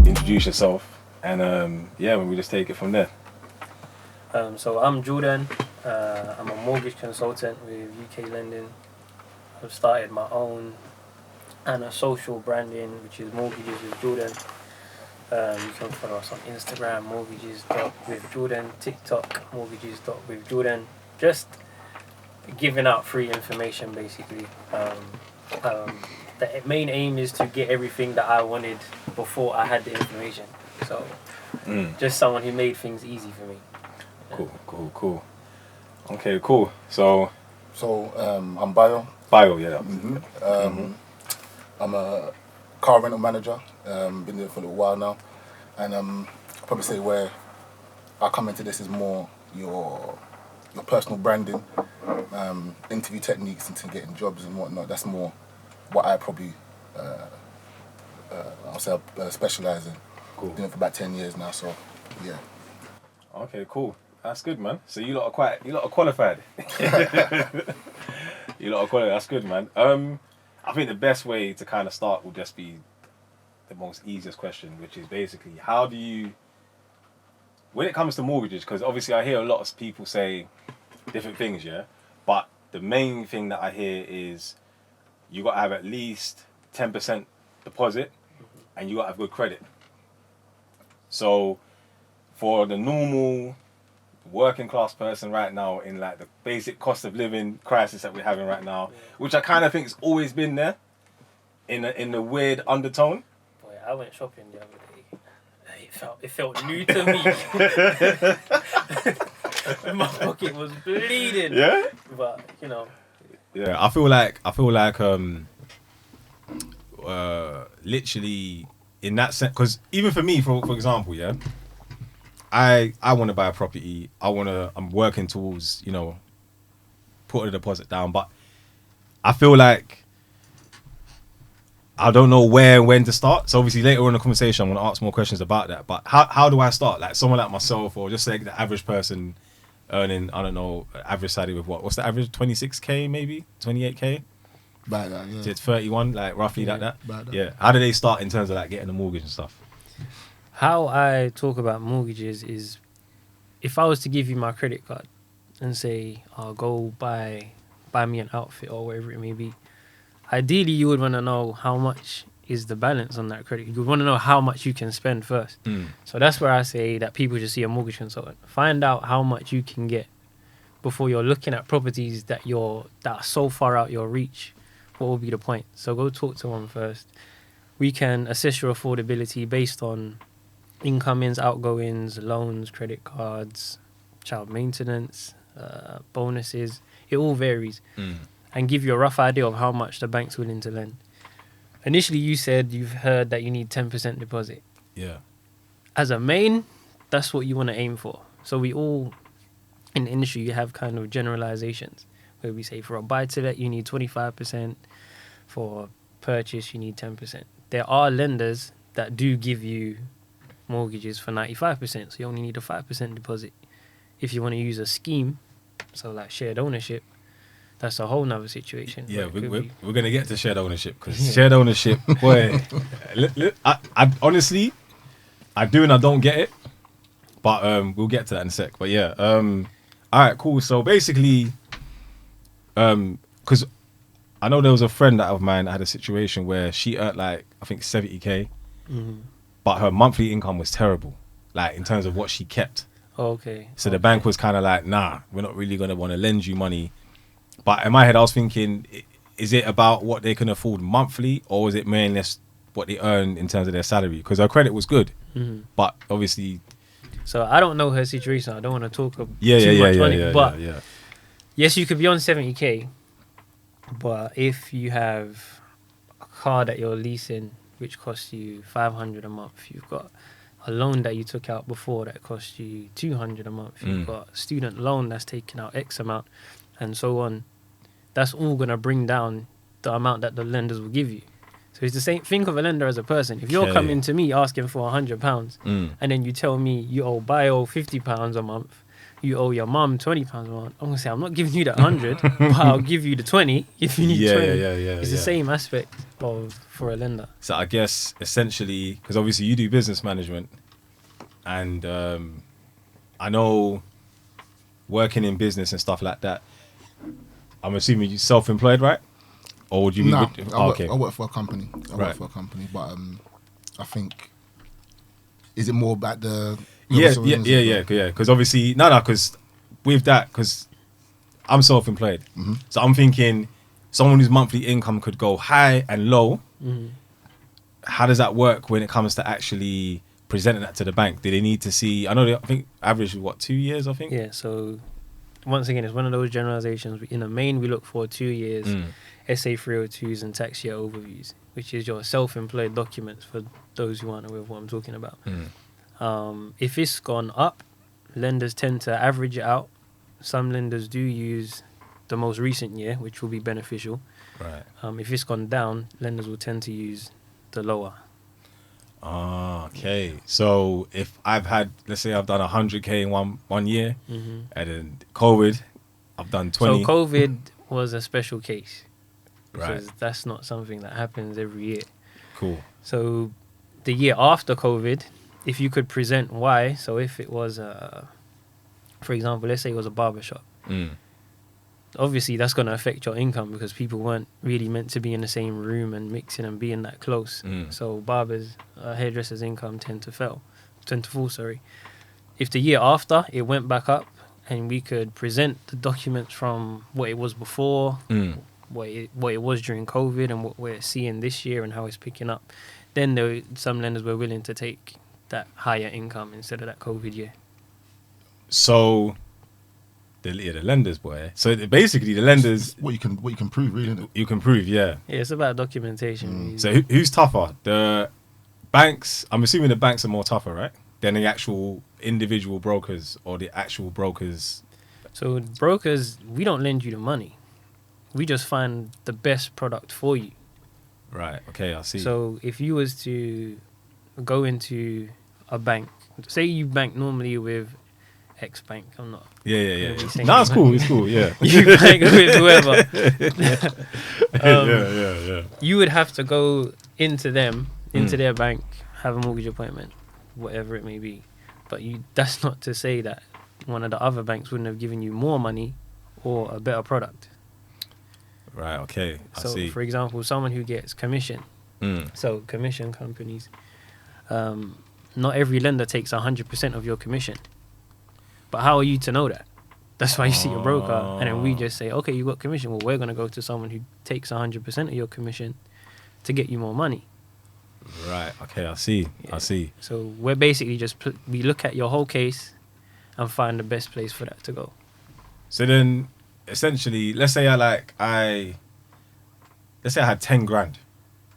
Introduce yourself, and yeah, we just take it from there. So I'm Jordan. I'm a mortgage consultant with UK Lending. I've started my own and a social branding, which is Mortgages with Jordan. You can follow us on Instagram, mortgages.with.jordan, TikTok, mortgages.with Jordan. Just giving out free information, basically. The main aim is to get everything that I wanted before I had the information. So, just someone who made things easy for me. Cool. Okay, cool. So I'm Bayo. Bayo, yeah. I'm a car rental manager. Been doing it for a little while now, and I'll probably say where I come into this is more your personal branding, interview techniques into getting jobs and whatnot. That's more what I probably I'll say I specialise in. Cool. Doing it for about 10 years now, so yeah. Okay, cool. That's good, man. So you lot are qualified. You lot are qualified. That's good, man. I think the best way to kind of start will just be the most easiest question, which is basically how do you, when it comes to mortgages, because obviously I hear a lot of people say different things, yeah, but the main thing that I hear is you got to have at least 10% deposit and you got to have good credit. So for the normal working class person right now, in like the basic cost of living crisis that we're having right now, which I kind of think has always been there in a weird undertone. Boy, I went shopping the other day. It felt new to me. My pocket was bleeding. Yeah? But, you know. Yeah, I feel like literally in that sense, because even for me, for example, yeah, I want to buy a property. I'm working towards, put a deposit down, but I feel like I don't know where and when to start. So obviously later on in the conversation, I'm going to ask more questions about that. But how do I start? Like someone like myself, or just like the average person earning, I don't know, average salary with what? What's the average? 26k maybe? 28k? About that, yeah. It's 31, like roughly like that. That. Yeah. How do they start in terms of like getting a mortgage and stuff? How I talk about mortgages is, if I was to give you my credit card and say, I'll go buy me an outfit or whatever it may be, ideally you would want to know how much is the balance on that credit. You would want to know how much you can spend first. So that's where I say that people should see a mortgage consultant. Find out how much you can get before you're looking at properties that are so far out your reach. What will be the point? So go talk to one first. We can assess your affordability based on incomings, outgoings, loans, credit cards, child maintenance, bonuses. It all varies. And give you a rough idea of how much the bank's willing to lend. Initially, you said you've heard that you need 10% deposit. Yeah. As a main, that's what you want to aim for. So we all, in the industry, you have kind of generalizations where we say for a buy-to-let, you need 25%. For purchase, you need 10%. There are lenders that do give you mortgages for 95%, so you only need a 5% deposit. If you want to use a scheme, so like shared ownership, that's a whole nother situation. Yeah, we're going to get to shared ownership, because shared ownership, boy, I honestly, I do and I don't get it, but we'll get to that in a sec. But yeah, all right, cool. So basically, because I know there was a friend of mine that had a situation where she earned like, I think 70k, but her monthly income was terrible, like in terms of what she kept. Okay. So the bank was kind of like, nah, we're not really going to want to lend you money. But in my head, I was thinking, is it about what they can afford monthly, or is it mainly what they earn in terms of their salary? Because her credit was good, but obviously. So I don't know her situation. I don't want to talk too much on it. But yes, you could be on 70k, but if you have a car that you're leasing, which costs you 500 a month, you've got a loan that you took out before that costs you 200 a month, you've got a student loan that's taken out X amount, and so on. That's all going to bring down the amount that the lenders will give you. So it's the same. Think of a lender as a person. If you're coming to me asking for £100 and then you tell me you owe Bayo £50 a month, you owe your mum £20 a month, I'm gonna say I'm not giving you that 100, but I'll give you the 20 if you need 20. It's the same aspect for a lender. So I guess essentially, because obviously you do business management, and I know working in business and stuff like that. I'm assuming you're self-employed, right? Or would you be? No, Okay. I work for a company. But I think, is it more about the? Yeah. Because obviously, because with that, because I'm self-employed, so I'm thinking someone whose monthly income could go high and low. How does that work when it comes to actually presenting that to the bank? Do they need to see? I think average is 2 years. I think. Yeah. So once again, it's one of those generalizations. In the main, we look for 2 years, SA 302s, and tax year overviews, which is your self-employed documents for those who aren't aware of what I'm talking about. If it's gone up, lenders tend to average it out. Some lenders do use the most recent year, which will be beneficial. Right. If it's gone down, lenders will tend to use the lower. Okay. So if let's say I've done 100K in one year, and then COVID, I've done 20. So COVID was a special case. Right. Because that's not something that happens every year. Cool. So the year after COVID, if you could present why, so if it was, for example, let's say it was a barbershop, obviously that's going to affect your income because people weren't really meant to be in the same room and mixing and being that close. So barbers, hairdressers' income tend to fall. If the year after it went back up and we could present the documents from what it was before, what it was during COVID and what we're seeing this year and how it's picking up, then some lenders were willing to take that higher income instead of that COVID year. So the lenders, boy. So basically the lenders, what you can prove, really, isn't it? you can prove, yeah. Yeah, it's about documentation. Really. So who's tougher? The banks? I'm assuming the banks are more tougher, right? Than the actual individual brokers or the actual brokers. So brokers, we don't lend you the money. We just find the best product for you. Right. Okay, I see. So if you was to go into a bank, say you bank normally with X bank, I'm not. Yeah. No, it's cool. It's cool. Yeah. You bank with whoever. Yeah. You would have to go into their bank, have a mortgage appointment, whatever it may be. But that's not to say that one of the other banks wouldn't have given you more money or a better product. Right. Okay. I So, see. for example, someone who gets commission. So commission companies, not every lender takes 100% of your commission. But how are you to know that? That's why you see a broker, and then we just say, okay, you got commission. Well, we're going to go to someone who takes 100% of your commission to get you more money. Right. Okay. I see. Yeah. I see. So we're basically we look at your whole case and find the best place for that to go. So then, essentially, let's say I had 10 grand,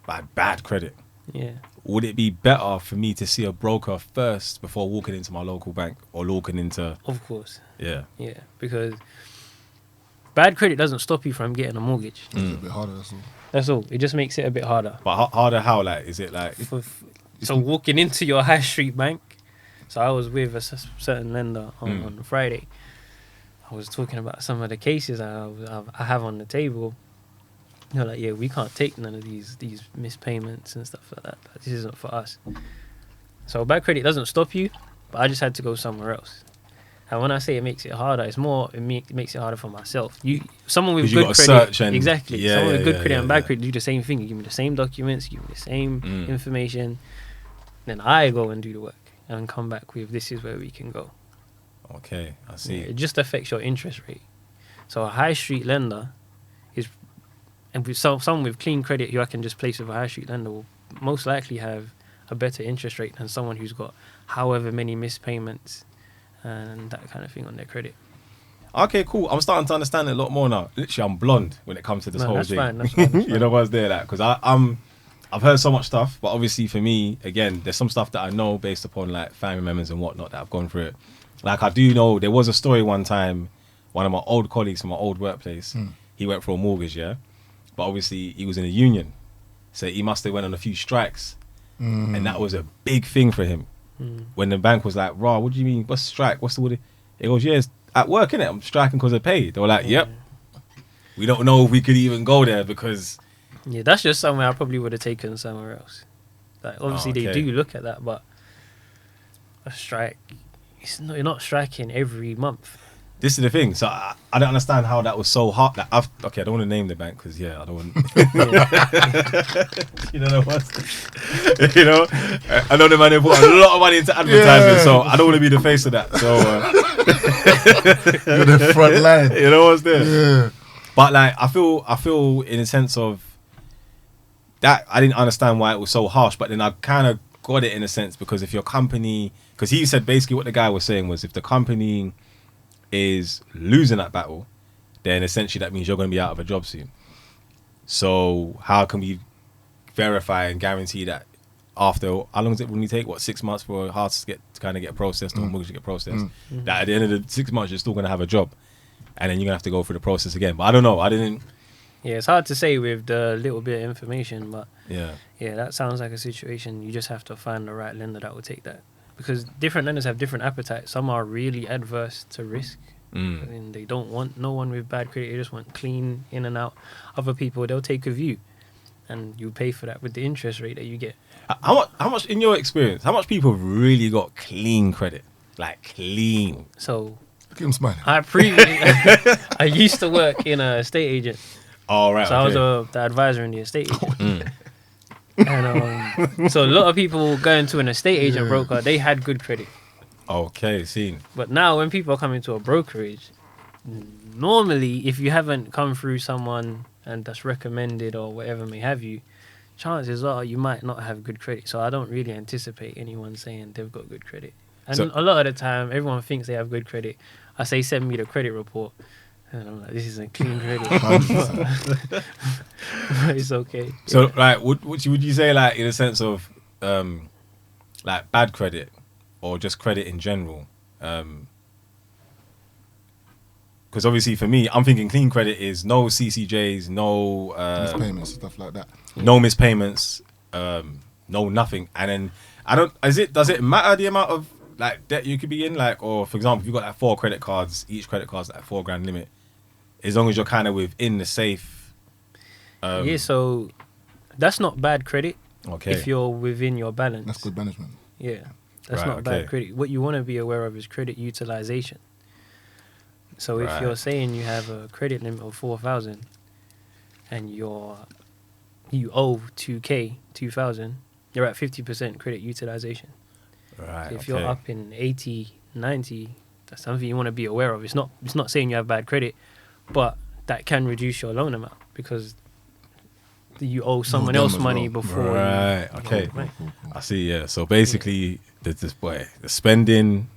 but I had bad credit. Yeah. Would it be better for me to see a broker first before walking into my local bank or walking into? Of course. Yeah. Yeah, because bad credit doesn't stop you from getting a mortgage. It's a bit harder, that's all. That's all. It just makes it a bit harder. But harder how? Like, is it like? So walking into your high street bank. So I was with a certain lender on Friday. I was talking about some of the cases I have on the table. They're like, yeah, we can't take none of these missed payments and stuff like that. This isn't for us. So bad credit doesn't stop you, but I just had to go somewhere else. And when I say it makes it harder, it makes it harder for myself. Someone with good credit, exactly. Yeah, someone with good credit and bad credit do the same thing. You give me the same documents, you give me the same information, then I go and do the work and come back with this is where we can go. Okay, I see. Yeah, it just affects your interest rate. So a high street lender is, and with someone with clean credit who I can just place with a high street lender will most likely have a better interest rate than someone who's got however many missed payments and that kind of thing on their credit. Okay, cool. I'm starting to understand it a lot more now. Literally, I'm blonde when it comes to this whole thing. That's fine. You know what's there, like, because I've heard so much stuff, but obviously for me, again, there's some stuff that I know based upon like family members and whatnot that I've gone through it. Like, I do know there was a story one time, one of my old colleagues from my old workplace, he went for a mortgage, yeah, but obviously he was in a union, so he must have went on a few strikes, and that was a big thing for him. When the bank was like, "Raw, what do you mean? What's strike? What's the?" He goes, yeah, it's at work, innit? I'm striking because of pay. They were like, yep. We don't know if we could even go there because... Yeah, that's just somewhere I probably would have taken somewhere else. Like, obviously, they do look at that, but a strike, you're not striking every month. This is the thing. So I don't understand how that was so hard. Like, I don't want to name the bank because, I don't want... you know what? You know? I know the man, they put a lot of money into advertising, so I don't want to be the face of that. So... You're the front line. You know what's there? Yeah. But, like, I feel in a sense of... that I didn't understand why it was so harsh, but then I kind of got it in a sense because if your company... Because he said basically what the guy was saying was if the company is losing that battle, then essentially that means you're going to be out of a job soon. So how can we verify and guarantee that after... How long does it normally take? 6 months for a house to kind of get processed or a mortgage to get processed? That at the end of the 6 months, you're still going to have a job. And then you're going to have to go through the process again. But I don't know. I didn't... Yeah, it's hard to say with the little bit of information, but yeah, that sounds like a situation you just have to find the right lender that will take that. Because different lenders have different appetites. Some are really adverse to risk. And they don't want no one with bad credit. They just want clean in and out. Other people, they'll take a view. And you pay for that with the interest rate that you get. How much, in your experience, how much people have really got clean credit? Like, clean. So... Look at him smiling. I used to work in a estate agent. Oh, right. So I was the advisor in the estate agent. And so a lot of people going to an estate agent broker, they had good credit. Okay, seen. But now when people are coming to a brokerage, normally if you haven't come through someone and that's recommended or whatever may have you, chances are you might not have good credit. So I don't really anticipate anyone saying they've got good credit. And a lot of the time, everyone thinks they have good credit. I say, send me the credit report. And I'm like, this isn't clean credit. But it's okay. So, like, would you say, like, in a sense of, like, bad credit or just credit in general? Because obviously for me, I'm thinking clean credit is no CCJs, no... mispayments, stuff like that. No mispayments, no nothing. And then, does it matter the amount of, like, debt you could be in? Like, or for example, if you've got like 4 credit cards, each credit card's like $4,000 limit, as long as you're kind of within the safe. So that's not bad credit. Okay. If you're within your balance. That's good management. Yeah. That's not bad credit. What you want to be aware of is credit utilization. So if you're saying you have a credit limit of 4,000 and you owe 2,000, you're at 50% credit utilization. Right. So if you're up in 80, 90, that's something you want to be aware of. It's not saying you have bad credit, but that can reduce your loan amount because you owe someone else money before. Right. Okay. I see. Yeah. So basically, the spending,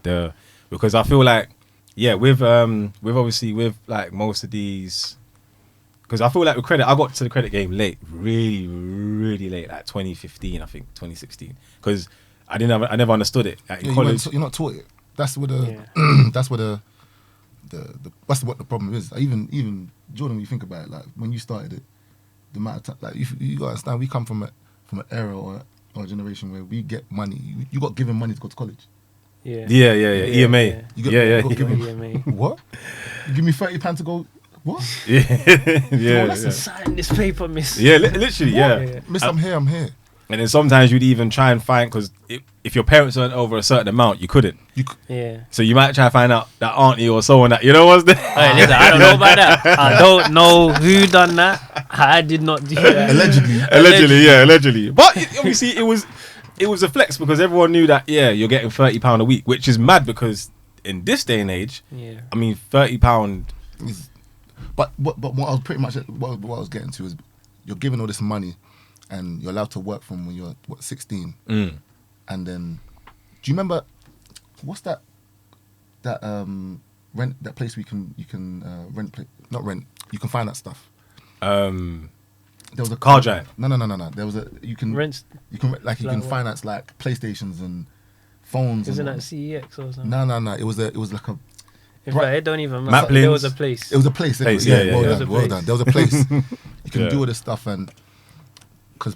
because I feel like, with obviously with like most of these, because I feel like with credit, I got to the credit game late, really, really late, like 2015, I think 2016, because I never understood it. Like in college, you're not taught it. That's what that's what the problem is. Even Jordan, when you think about it, like when you started it, the amount of time, like you gotta understand, we come from an era or a generation where we get money. You got given money to go to college. Yeah. EMA. You got given EMA. What? You give me £30 to go. What? Let's sign this paper, miss. Yeah, literally. Miss, I'm here. And then sometimes you'd even try and find, because if your parents earned over a certain amount, you couldn't. So you might try to find out that auntie or someone that, you know what's there. Hey, listen, I don't know about that. I don't know who done that. I did not do that. Allegedly. But obviously it was a flex because everyone knew that, you're getting £30 a week, which is mad because in this day and age, I mean, £30... But what I was pretty much, what I was getting to is you're given all this money and you're allowed to work from when you're 16, and then do you remember what's that rent, that place you can rent, not rent, you can find that stuff. There was a car giant. No. There was you can finance like PlayStations and phones. Isn't that CEX or something? No. It was like a. In fact, it don't even matter. There was a place. It was a place. Well done. There was a place. You can do all this stuff, and because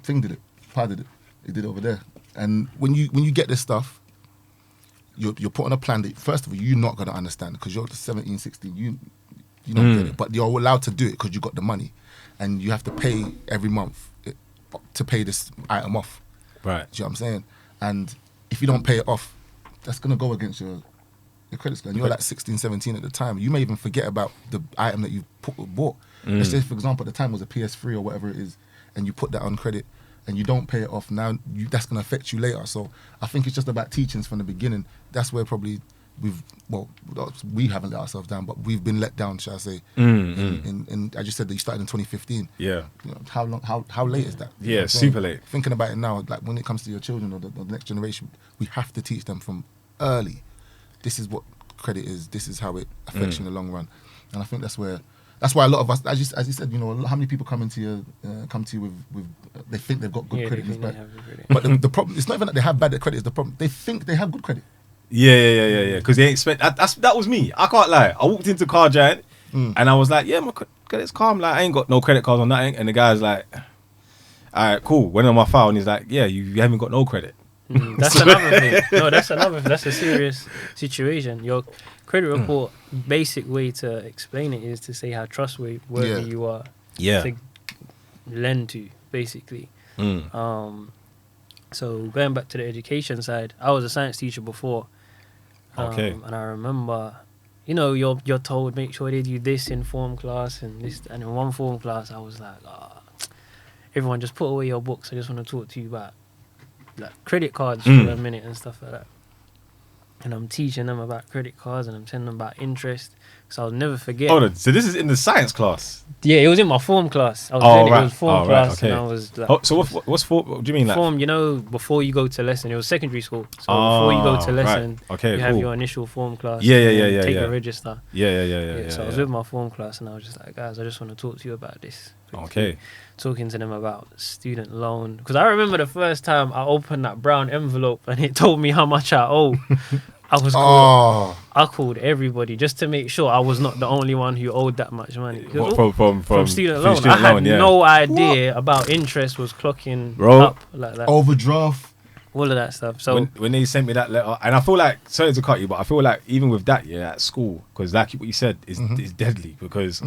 Thing did it, Pa did it. He did it over there. And when you get this stuff, you're put on a plan that, first of all, you're not going to understand because you're 17, 16, you don't get it. But you're allowed to do it because you got the money. And you have to pay every month to pay this item off. Right. Do you know what I'm saying? And if you don't pay it off, that's going to go against your credit score. And you're like 16, 17 at the time. You may even forget about the item that you bought. Let's say, for example, at the time it was a PS3 or whatever it is, and you put that on credit and you don't pay it off, now that's going to affect you later. So I think it's just about teachings from the beginning. That's where probably we haven't let ourselves down, but we've been let down, shall I say. And I just said that you started in 2015. Yeah. You know, how late is that? You know Yeah, what I'm saying? super late. Thinking about it now, like when it comes to your children or the next generation, we have to teach them from early. This is what credit is. This is how it affects you in the long run. And I think that's why a lot of us, as you said, you know, how many people come to you with they think they've got good credit. But the problem, it's not even that they have bad credit. It's the problem they think they have good credit. Yeah. Because they ain't spent. That was me. I can't lie. I walked into Car Giant and I was like, yeah, my credit's calm. Like, I ain't got no credit cards or nothing. And the guy's like, all right, cool. Went on my file and he's like, yeah, you haven't got no credit. That's another thing. No, that's a serious situation. Your credit report, basic way to explain it is to say how trustworthy you are to lend to, basically. So going back to the education side, I was a science teacher before. And I remember, you know, you're told make sure they do this in form class and this, and in one form class I was like, everyone just put away your books. I just want to talk to you about like credit cards for a minute and stuff like that. And I'm teaching them about credit cards and I'm telling them about interest. So I'll never forget. Hold on, so this is in the science class? Yeah, it was in my form class. I was right. It was form class, and I was like, so what's form? What do you mean, like form? You know, before you go to lesson, it was secondary school. So before you go to lesson, you have your initial form class. Yeah. Take a register. Yeah. So I was with my form class, and I was just like, guys, I just want to talk to you about this. Okay. Talking to them about student loan, because I remember the first time I opened that brown envelope and it told me how much I owe. I called everybody just to make sure I was not the only one who owed that much money. From student loan. I had no idea about interest was clocking up like that. Overdraft. All of that stuff. So when they sent me that letter, and I feel like, sorry to cut you, but I feel like even with that, at school, because like what you said is deadly, because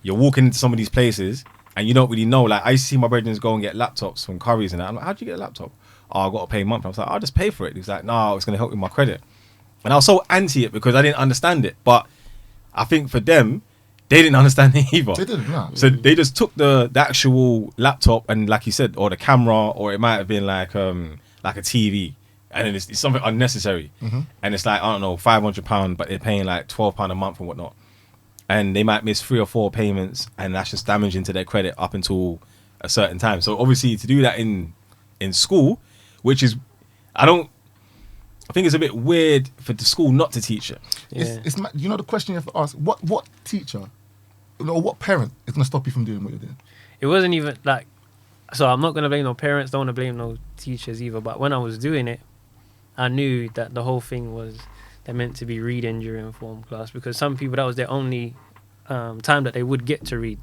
you're walking into some of these places and you don't really know. Like, I used to see my brethren go and get laptops from Curry's and that. I'm like, how'd you get a laptop? Oh, I got to pay a month. I was like, I'll just pay for it. He's like, no, it's going to help with my credit. And I was so anti it because I didn't understand it. But I think for them, they didn't understand it either. They didn't, no. So they just took the actual laptop and, like you said, or the camera, or it might have been like a TV. And then it's something unnecessary. And it's like, I don't know, £500, but they're paying like £12 a month and whatnot. And they might miss 3 or 4 payments, and that's just damaging to their credit up until a certain time. So obviously to do that in school, which is, I think it's a bit weird for the school not to teach it. yeah. It's you know, the question you have to ask, what teacher, or what parent is going to stop you from doing what you're doing? it wasn't even like, so I'm not going to blame no parents, don't want to blame no teachers either. But when I was doing it, I knew that the whole thing was they're meant to be reading during form class, because some people, that was their only time that they would get to read.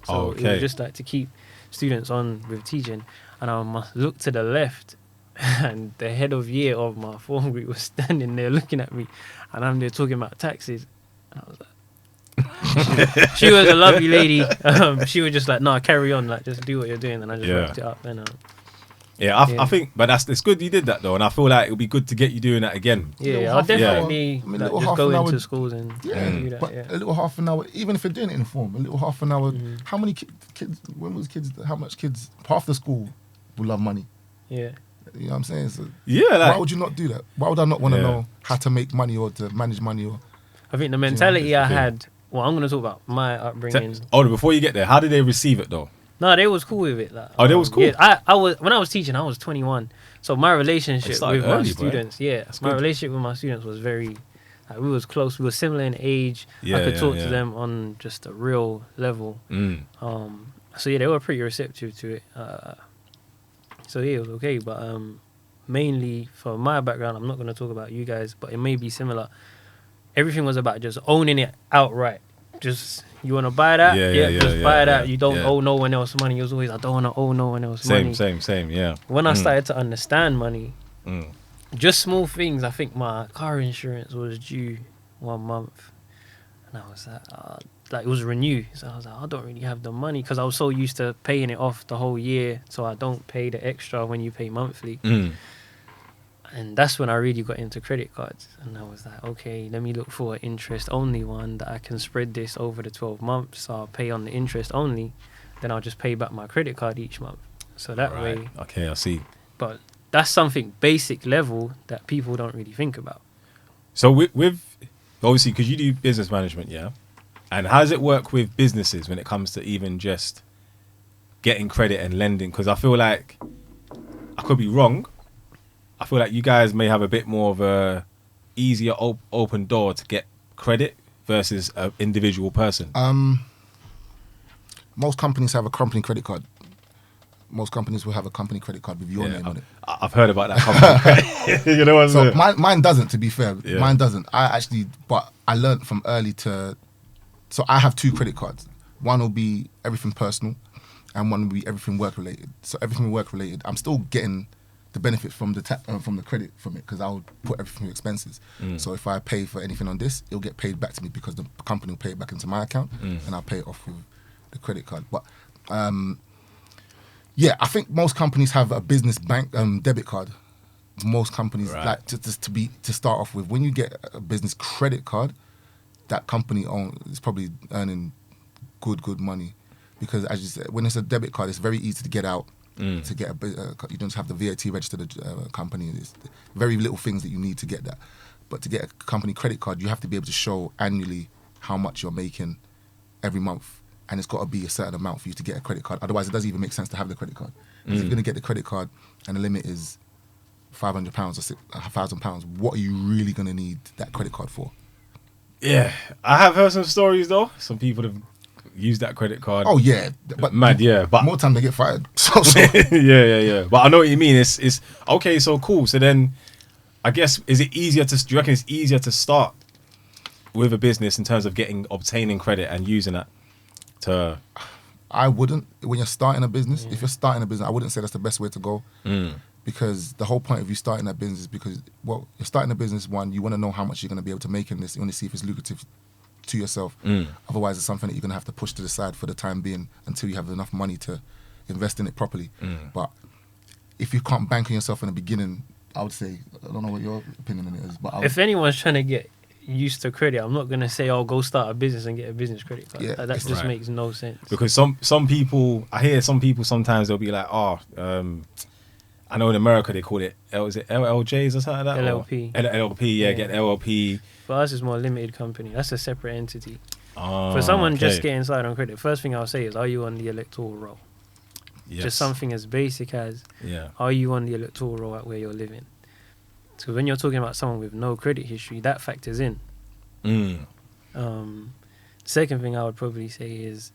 So it was just like to keep students on with teaching. And I must look to the left, and the head of year of my form group was standing there looking at me, and I'm there talking about taxes. And I was like, she was a lovely lady. She was just like, no, carry on, like just do what you're doing. And I just wrapped it up. And I think, but it's good you did that though, and I feel like it would be good to get you doing that again. Yeah, I'll definitely just go into schools and do that. But a little half an hour, even if you're doing it in form, a little half an hour. How many kids? How much kids? Half the school will love money. Yeah. You know what I'm saying? So why would you not do that? Why would I not want to know how to make money or to manage money? Or I think the mentality I had. Well, I'm going to talk about my upbringing. Before you get there, how did they receive it though? No, they was cool with it. Like, they was cool. Yeah, I was, when I was teaching, I was 21. So my relationship with my students, relationship with my students was very, like, we was close. We were similar in age. I could talk to them on just a real level. So yeah, they were pretty receptive to it. So yeah, it was okay. But mainly for my background, I'm not going to talk about you guys, but it may be similar. Everything was about just owning it outright. Just, you want to buy that? Buy that. You don't owe no one else money. It was always, I don't want to owe no one else money. Same, yeah. When I started to understand money, just small things. I think my car insurance was due 1 month, and I was like it was renewed. So I was like, I don't really have the money because I was so used to paying it off the whole year, so I don't pay the extra when you pay monthly. And that's when I really got into credit cards, and I was like, okay, let me look for an interest only one that I can spread this over the 12 months. So I'll pay on the interest only, then I'll just pay back my credit card each month. So that way. Okay, I see. But that's something basic level that people don't really think about. So with obviously, because you do business management, yeah, and how does it work with businesses when it comes to even just getting credit and lending? Because I feel like, I could be wrong, I feel like you guys may have a bit more of a easier open door to get credit versus an individual person. Most companies have a company credit card. Most companies will have a company credit card with your name on it. I've heard about that company. You know what I'm saying? Mine doesn't, to be fair. Yeah. Mine doesn't. But I learned from early to... So I have 2 credit cards. One will be everything personal, and one will be everything work-related. So everything work-related, I'm still getting the benefit from the credit from it, because I'll put everything through expenses. So if I pay for anything on this, it'll get paid back to me because the company will pay it back into my account, and I'll pay it off with the credit card. But yeah, I think most companies have a business bank debit card. Most companies like to start off with. When you get a business credit card, that company is probably earning good money, because as you said, when it's a debit card, it's very easy to get out. To get you don't have the VAT registered company. There's very little things that you need to get that. But to get a company credit card, you have to be able to show annually how much you're making every month, and it's got to be a certain amount for you to get a credit card. Otherwise, it doesn't even make sense to have the credit card. If you're going to get the credit card and the limit is £500 or £1,000, what are you really going to need that credit card for? Yeah, I have heard some stories though. Some people have used that credit card. Oh yeah, but mad, yeah. But more time they get fired. yeah. But I know what you mean. It's okay. So cool. So then, I guess do you reckon it's easier to start with a business in terms of obtaining credit and using that to? I wouldn't. When you're starting a business, if you're starting a business, I wouldn't say that's the best way to go. Because the whole point of you starting that business, because you're starting a business. One, you want to know how much you're going to be able to make in this. You want to see if it's lucrative to yourself. Otherwise, it's something that you're going to have to push to the side for the time being until you have enough money to invest in it properly. But if you can't bank on yourself in the beginning, I would say, I don't know what your opinion on it is, but if anyone's trying to get used to credit, I'm not going to say, go start a business and get a business credit card. Yeah, that just makes no sense. Because some people, I hear some people sometimes they'll be like, I know in America they call it, is it LLJs or something like that? LLP. LLP, yeah, get LLP. For us, it's more a limited company. That's a separate entity. For someone just getting started on credit, first thing I'll say is, are you on the electoral roll? Yes. Just something as basic as, are you on the electoral roll at where you're living? So when you're talking about someone with no credit history, that factors in. Second thing I would probably say is,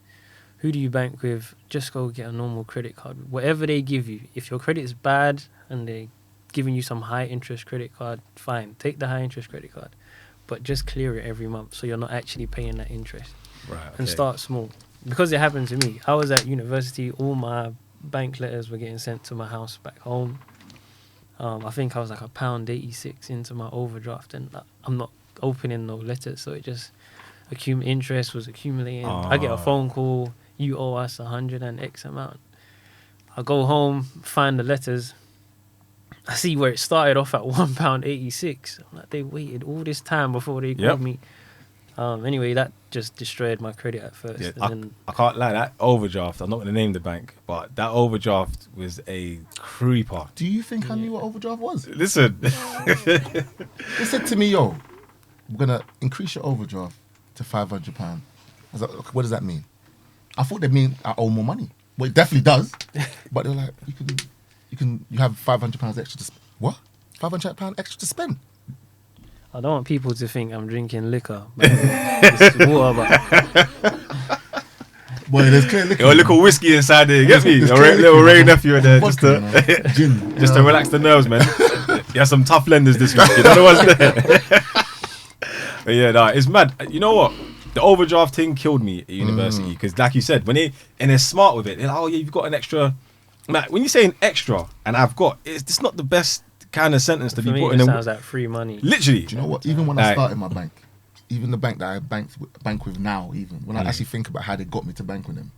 who do you bank with? Just go get a normal credit card. Whatever they give you. If your credit is bad and they're giving you some high interest credit card, fine. Take the high interest credit card. But just clear it every month so you're not actually paying that interest. Right. Okay. And start small. Because it happened to me. I was at university, all my bank letters were getting sent to my house back home. I think I was like £1.86 into my overdraft, and I'm not opening no letters, so it just interest was accumulating. I get a phone call, you owe us 100 and X amount. I go home, find the letters. I see where it started off at £1.86. I'm like, they waited all this time before they called me. Anyway, that just destroyed my credit at first. Yeah, and then I can't lie, that overdraft, I'm not going to name the bank, but that overdraft was a creeper. Do you think I knew what overdraft was? Listen. They said to me, yo, we're going to increase your overdraft to £500. I was like, okay, what does that mean? I thought they mean I owe more money. Well, it definitely does. But they're like, you have £500 extra to spend. What? £500 extra to spend? I don't want people to think I'm drinking liquor. It's water, but... Boy, there's clear liquor. Yo, a little whiskey inside there, get me? A little Ray nephew in there, just to gin, just to relax the nerves, man. You have some tough lenders this week, you don't know what's there. But yeah, nah, it's mad. You know what? The overdraft thing killed me at university, because like you said, they're smart with it, they're like, oh yeah, you've got an extra... Man, when you say an extra, and it's not the best kind of sentence to For be me, put it in. just sounds like free money. Literally. Do you know what? Even when I Like- started my bank, even the bank that I bank with now, even when I actually think about how they got me to bank with them,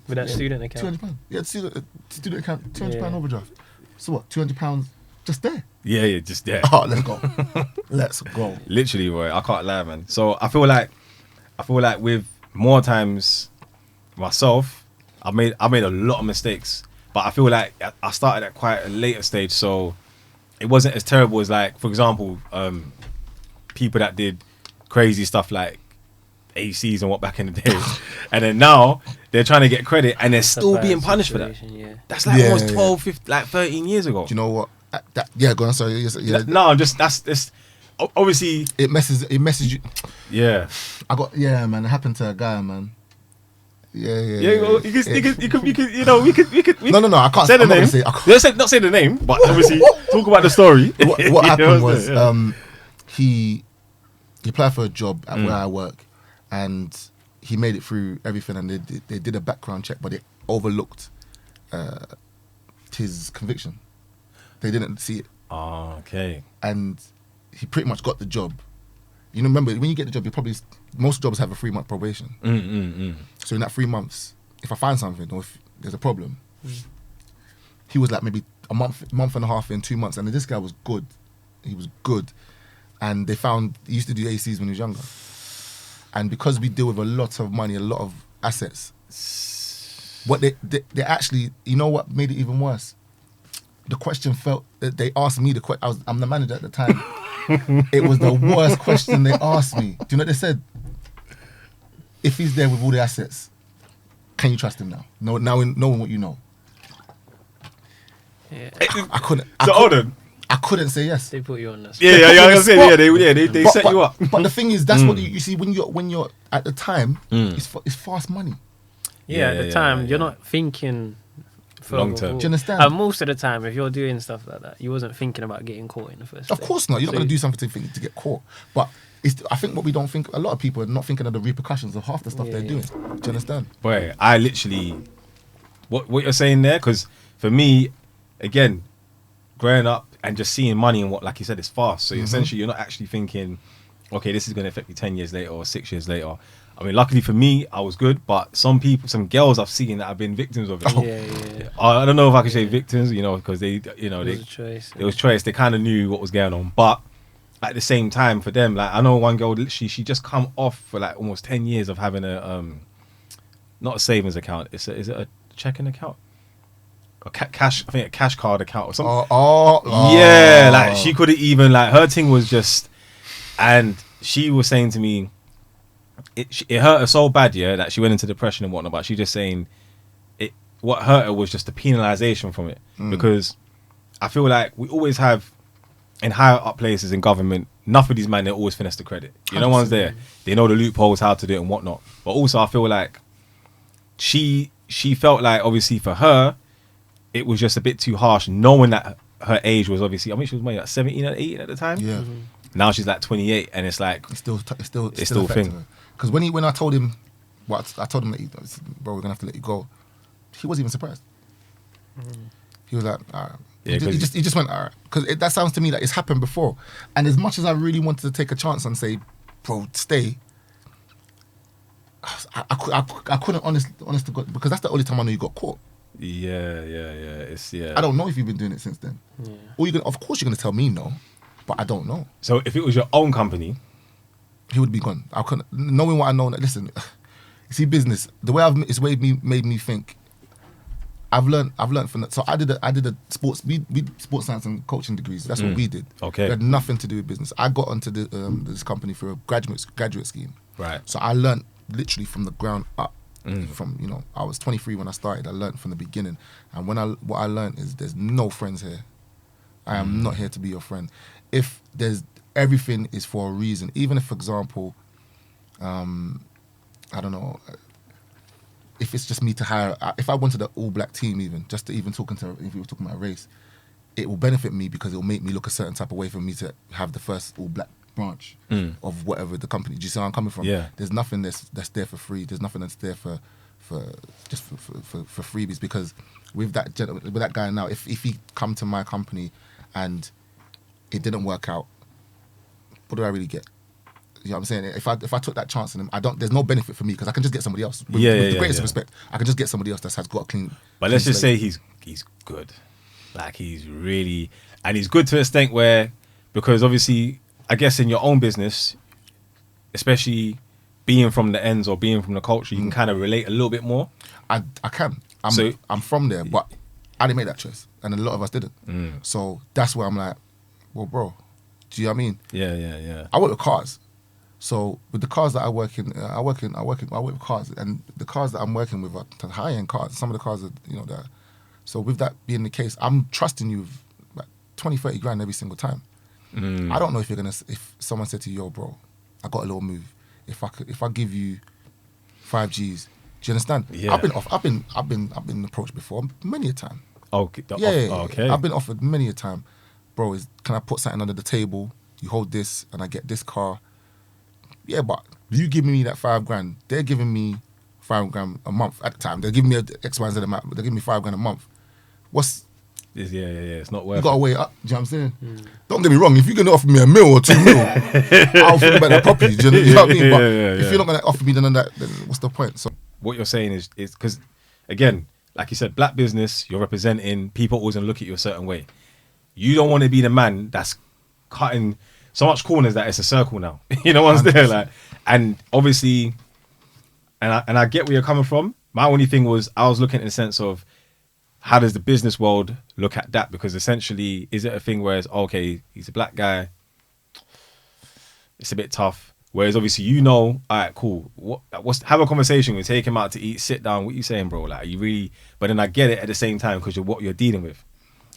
With that student account. £200. Yeah, student account, £200 Yeah. overdraft. So what? £200 just there. Yeah, just there. Oh, let's go. Let's go. Literally, boy, I can't lie, man. So I feel like with more times myself, I made a lot of mistakes, but I feel like I started at quite a later stage, so it wasn't as terrible as, like, for example, people that did crazy stuff like ACs and what back in the day, and then now they're trying to get credit and they're That's a still bad being punished for that. situation, Yeah. That's like Yeah, almost yeah. 12, 15, like 13 years ago. Do you know what? Yeah, go on. Sorry. Yeah, No, I'm just that's obviously, it messes you. yeah. Man. It happened to a guy, man. Yeah. Yeah, well, you could, you know, we could. No. I can't say the I'm not name. gonna say- I can't- Not say the name, but obviously talk about the story. what You know happened what I'm was saying? he applied for a job at where I work, and he made it through everything, and they did a background check, but they overlooked his conviction. They didn't see it, Oh, okay. and he pretty much got the job. You know, remember when you get the job, you probably most jobs have a 3-month probation. So in that 3 months, if I find something or if there's a problem, he was like maybe a month and a half in, 2 months, and this guy was good. He was good, and they found he used to do ACs when he was younger, and because we deal with a lot of money, a lot of assets, what they actually, you know what made it even worse? The question felt that they asked me the question. I'm the manager at the time. It was the worst question they asked me. Do you know what they said? If he's there with all the assets, can you trust him now? Knowing what you know. Yeah. I couldn't. So hold on. I couldn't say yes. They put you on this. Yeah, They I put was you on gonna the say, spot. they set you up. But the thing is, that's what you see when you're at the time. It's fast money. Yeah, at the time, yeah. you're not thinking further Long term. forward. Do you understand? And most of the time, if you're doing stuff like that, you wasn't thinking about getting caught in the first Of place. course not. You're not So going to do something to get caught. But I think what we don't think, a lot of people are not thinking of the repercussions of half the stuff they're doing. Do you understand? Boy, I literally, what you're saying there, because for me, again, growing up and just seeing money and what, like you said, it's fast. So essentially, you're not actually thinking, okay, this is going to affect me 10 years later or 6 years later. I mean, luckily for me, I was good, but some girls I've seen that have been victims of it. Yeah. I don't know if I can say victims, because they, It was a choice. it was choice. They kind of knew what was going on, but at the same time, for them, like I know one girl, literally, she just come off for like almost 10 years of having a not a savings account. Is it a checking account? A cash, I think a cash card account or something. Yeah, like she couldn't even, like, her thing was just, and she was saying to me, it hurt her so bad, yeah, that she went into depression and whatnot. But she just saying, what hurt her was just the penalisation from it, because I feel like we always have in higher up places in government, enough of these men, they always finesse the credit. You know, one's there, they know the loopholes, how to do it and whatnot. But also, I feel like she felt like, obviously for her, it was just a bit too harsh, knowing that her age was obviously, I mean, she was maybe like 17 or 18 at the time. Yeah. Now she's like 28, and it's like It's still still a thing. Because when I told him, I told him that, bro, we're gonna have to let you go. He wasn't even surprised. He was like, all right. Yeah, he just went, all right. Because that sounds to me like it's happened before. And as much as I really wanted to take a chance and say, bro, stay, I couldn't, honest to God, because that's the only time I know you got caught. yeah, it's I don't know if you've been doing it since then. Yeah. Or of course you're gonna tell me no, but I don't know. So if it was your own company, He would be gone. I couldn't, knowing what I know. Listen, you see, business, the way it's made me think. I've learned from that. So I did a sports sports science and coaching degrees. That's what we did. Okay. It had nothing to do with business. I got onto this company for a graduate scheme. right? So I learned literally from the ground up. From I was 23 when I started. I learned from the beginning, and what I learned is there's no friends here. I am not here to be your friend. If there's everything is for a reason. Even if, for example, I don't know. If it's just me to hire, if I wanted an all-black team, even just to even talking to, if we were talking about race, it will benefit me because it will make me look a certain type of way for me to have the first all-black branch of whatever the company. Do you see where I'm coming from? Yeah. There's nothing that's there for free. There's nothing that's there for freebies, because with that guy now, if he come to my company and it didn't work out. What do I really get? You know what I'm saying? If I took that chance on him, there's no benefit for me because I can just get somebody else. With the greatest respect, I can just get somebody else that has got a clean. But let's just say he's good. Like he's really, and he's good to an extent where, because obviously, I guess in your own business, especially being from the ends or being from the culture, you can kind of relate a little bit more. I can. I'm from there, but I didn't make that choice, and a lot of us didn't. So that's where I'm like, well, bro, do you know what I mean? Yeah. I work with cars. So with the cars that I work with cars, and the cars that I'm working with are high end cars. Some of the cars are, that. So with that being the case, I'm trusting you with like 20, 30 grand every single time. I don't know if someone said to you, yo, bro, I got a little move. If I give you 5 Gs, do you understand? Yeah. I've been approached before many a time. Okay. Okay. I've been offered many a time, bro. Can I put something under the table? You hold this, and I get this car. Yeah, but you giving me that 5 grand, they're giving me 5 grand a month at the time. They're giving me X, Y, and Z amount, but they're giving me 5 grand a month. It's not worth it. You got to weigh it up, do you know what I'm saying? Don't get me wrong, if you're going to offer me $1 million or $2 million, I'll think about that properly, do you know what I mean? But if you're not going to offer me then what's the point? So what you're saying is because, again, like you said, black business, you're representing, people always going to look at you a certain way. You don't want to be the man that's cutting so much corners that it's a circle now. You know what's there? Like, and obviously, and I get where you're coming from. My only thing was I was looking in the sense of how does the business world look at that? Because essentially, is it a thing where it's okay, he's a black guy, it's a bit tough. Whereas obviously, all right, cool. Have a conversation. We take him out to eat, sit down. What you saying, bro? Like, you really? But then I get it at the same time because what you're dealing with.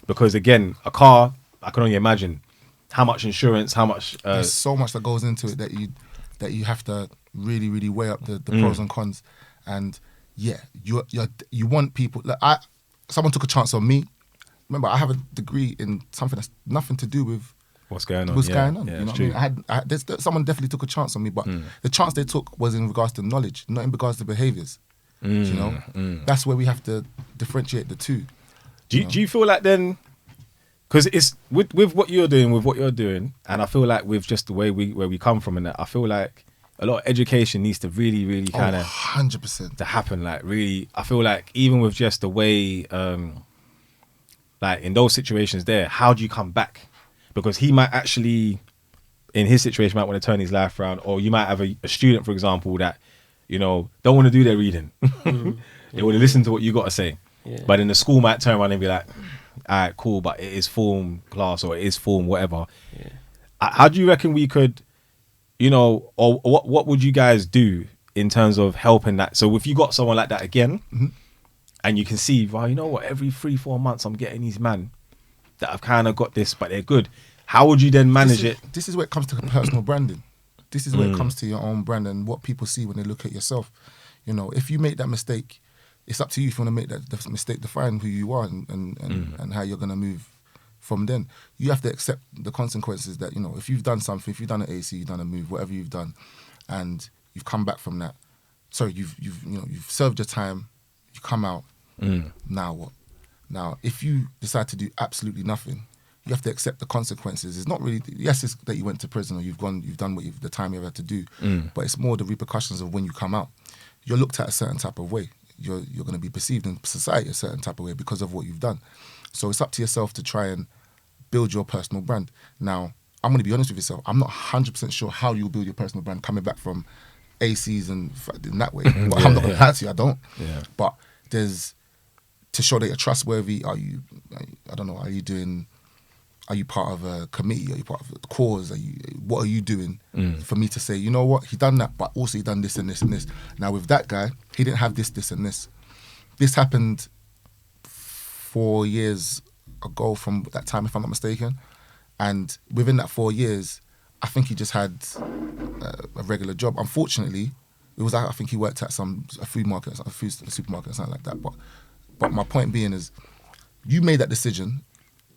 Because again, a car, I can only imagine how much insurance, how much. There's so much that goes into it that you have to really, really weigh up the pros and cons. And yeah, you want people. Like someone took a chance on me. Remember, I have a degree in something that's nothing to do with what's going on. Yeah, you know what I mean? Someone definitely took a chance on me, but the chance they took was in regards to knowledge, not in regards to behaviours. That's where we have to differentiate the two. Do you feel like then? Because it's with what you're doing, and I feel like with just the way where we come from and that, I feel like a lot of education needs to really, really kind of 100% to happen. Like really, I feel like even with just the way, like in those situations there, how do you come back? Because he might actually, in his situation, might want to turn his life around, or you might have a student, for example, that don't want to do their reading. They want to listen to what you got to say, but then the school might turn around and be like, all right, cool, but it is form class or it is form whatever. How do you reckon we could, or what would you guys do in terms of helping that? So if you got someone like that again, and you can see, well, you know what, every 3-4 months I'm getting these man that have kind of got this, but they're good. How would you then manage it? This is where it comes to personal branding. This is where it comes to your own brand and what people see when they look at yourself. If you make that mistake, it's up to you if you want to make that mistake, define who you are and how you're going to move from then. You have to accept the consequences that, if you've done something, if you've done an AC, you've done a move, whatever you've done, and you've come back from that. Sorry, you've served your time, you come out, now what? Now, if you decide to do absolutely nothing, you have to accept the consequences. It's not really, yes, it's that you went to prison or you've done the time you've had to do, but it's more the repercussions of when you come out. You're looked at a certain type of way. You're going to be perceived in society a certain type of way because of what you've done. So it's up to yourself to try and build your personal brand. Now, I'm going to be honest with yourself. I'm not 100% sure how you'll build your personal brand coming back from ACs and in that way. But I'm not going to lie to you, I don't. Yeah. But there's, to show that you're trustworthy, are you part of a committee? Are you part of a cause? What are you doing for me to say, you know what, he done that, but also he done this and this and this. Now with that guy, he didn't have this, this and this. This happened 4 years ago from that time, if I'm not mistaken. And within that 4 years, I think he just had a regular job. Unfortunately, it was, I think he worked at a food market, a food supermarket or something like that. But my point being is, you made that decision,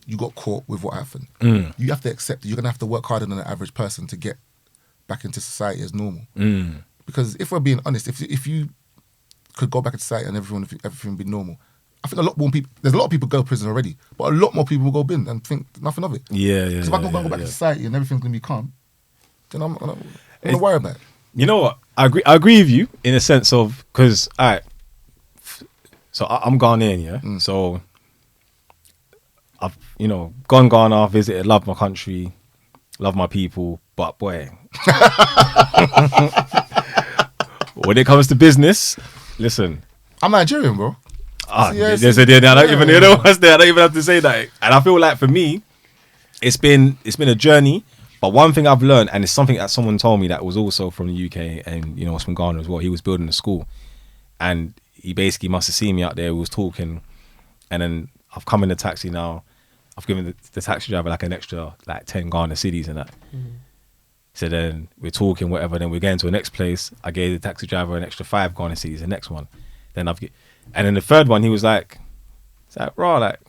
you got caught with what happened. You have to accept that you're going to have to work harder than an average person to get back into society as normal. Because if we're being honest, if you could go back into society and everything be normal, I think a lot more people. There's a lot of people go to prison already, but a lot more people will go bin and think nothing of it. Yeah. Because if I can go back to society and everything's gonna be calm, then I'm gonna worry about it. You know what? I agree with you in a sense of because I'm Ghanaian, yeah. So I've gone Ghana, visited, loved my country, love my people, but boy, when it comes to business, listen. I'm Nigerian, bro. I don't even know what's there. I don't even have to say that. And I feel like for me, it's been a journey. But one thing I've learned, and it's something that someone told me that was also from the UK and was from Ghana as well. He was building a school, and he basically must have seen me out there. We was talking, and then I've come in the taxi now. I've given the taxi driver like an extra 10 Ghana cedis and that. So then we're talking, whatever. Then we're getting to the next place. I gave the taxi driver an extra 5 Ghana cedis. The next one, and then the third one, he was like, "Bro, like,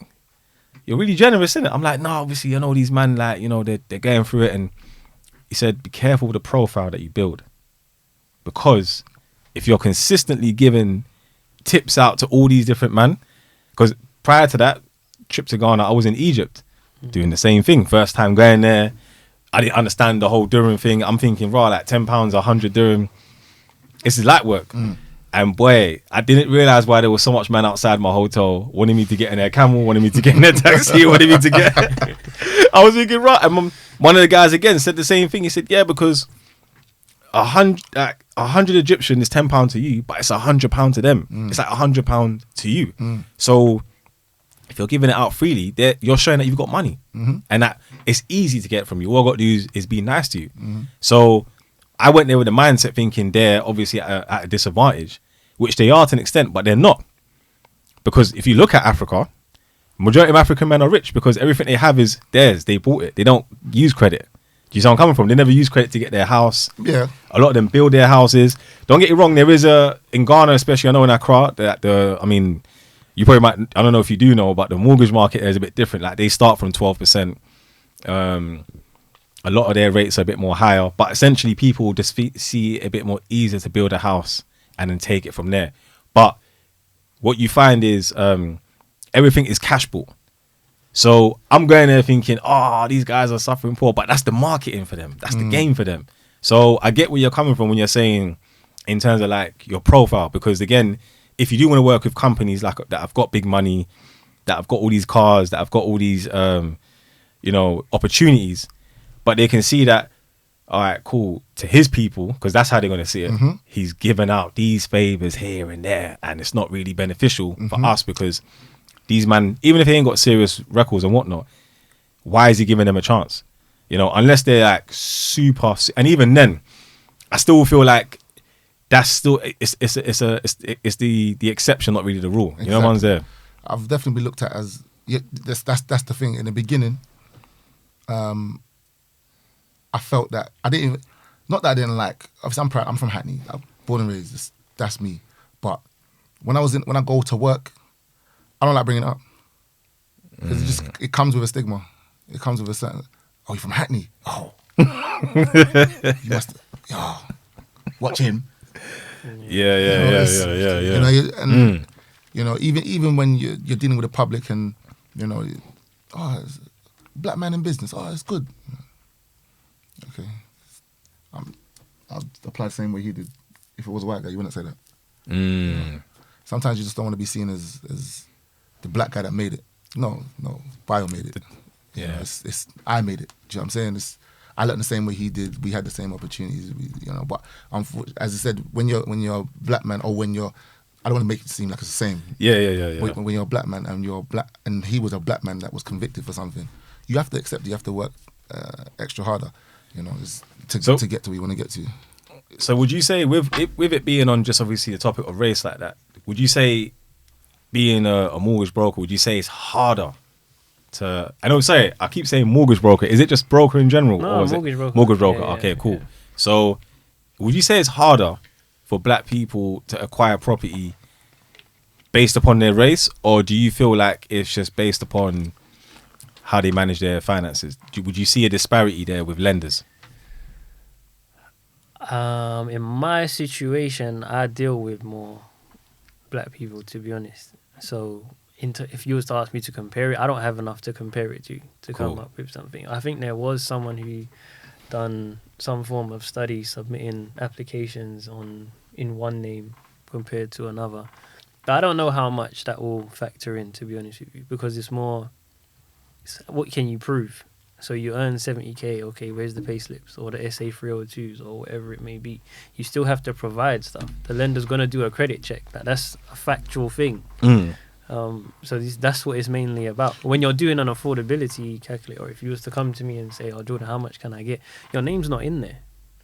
you're really generous, innit?" I'm like, "No, obviously, these man, like, they're going through it." And he said, "Be careful with the profile that you build, because if you're consistently giving tips out to all these different man, because prior to that trip to Ghana, I was in Egypt doing the same thing. First time going there, I didn't understand the whole dirham thing. I'm thinking, raw, like £10, 100 dirham, it's light work." And boy, I didn't realize why there was so much man outside my hotel wanting me to get in their camel, wanting me to get in their taxi, wanting me to get. I was thinking, right. And one of the guys again said the same thing. He said, "Yeah, because 100 Egyptian is £10 to you, but it's £100 to them. It's like £100 to you. So if you're giving it out freely, you're showing that you've got money, and that it's easy to get from you. All I've got to do is be nice to you." So I went there with the mindset thinking they're obviously at a disadvantage, which they are to an extent, but they're not. Because if you look at Africa, majority of African men are rich because everything they have is theirs. They bought it. They don't use credit. Do you see where I'm coming from? They never use credit to get their house. Yeah. A lot of them build their houses. Don't get it wrong. There is in Ghana, especially, I know in Accra, you probably might, I don't know if you do know, but the mortgage market there is a bit different. Like they start from 12%. A lot of their rates are a bit more higher, but essentially people just see it a bit more easier to build a house and then take it from there. But what you find is everything is cash bought. So I'm going there thinking, these guys are suffering poor, but that's the marketing for them. That's the game for them. So I get where you're coming from when you're saying in terms of like your profile, because again, if you do want to work with companies like that have got big money, that have got all these cars, that have got all these opportunities, but they can see that, all right, cool, to his people, because that's how they're going to see it. He's given out these favors here and there, and it's not really beneficial for us because these man, even if they ain't got serious records and whatnot, why is he giving them a chance? Unless they're like super, and even then, I still feel like that's still it's the exception, not really the rule. Exactly. One's there. I've definitely been looked at as that's the thing. In the beginning, I felt that I didn't even, not that I didn't like. Obviously, I'm proud. I'm from Hackney. I'm born and raised. That's me. But when I go to work, I don't like bringing it up because it comes with a stigma. It comes with a certain. Oh, you're from Hackney. Oh, you must. Watch him. Yeah. Even when you're dealing with the public and it's black man in business. Oh, it's good. Okay, I'll apply the same way he did. If it was a white guy, you wouldn't say that. Sometimes you just don't want to be seen as the black guy that made it. No, Bayo made it. It's I made it. Do you know what I'm saying? I learned the same way he did. We had the same opportunities. But as I said, when you're a black man, or when you're, I don't want to make it seem like it's the same. Yeah. When you're a black man and you're black, and he was a black man that was convicted for something, you have to accept it. You have to work extra harder. To get to where you want to get to. So would you say with it being on just obviously the topic of race like that, would you say being a mortgage broker, would you say it's harder to, I keep saying mortgage broker, is it just broker in general? No, or is mortgage broker. Mortgage broker, Yeah, okay, cool. yeah. So would you say it's harder for black people to acquire property based upon their race, or do you feel like it's just based upon how they manage their finances? Would you see a disparity there with lenders? In my situation, I deal with more black people, to be honest. So if you was to ask me to compare it, I don't have enough to compare it to come Cool. up with something. I think there was someone who done some form of study submitting applications in one name compared to another. But I don't know how much that will factor in, to be honest with you, because it's what can you prove? So you earn 70k, okay, where's the pay slips or the SA 302s or whatever it may be? You still have to provide stuff. The lender's going to do a credit check. That's a factual thing. So that's what it's mainly about. When you're doing an affordability calculator, or if you was to come to me and say, oh, Jordan, how much can I get? Your name's not in there.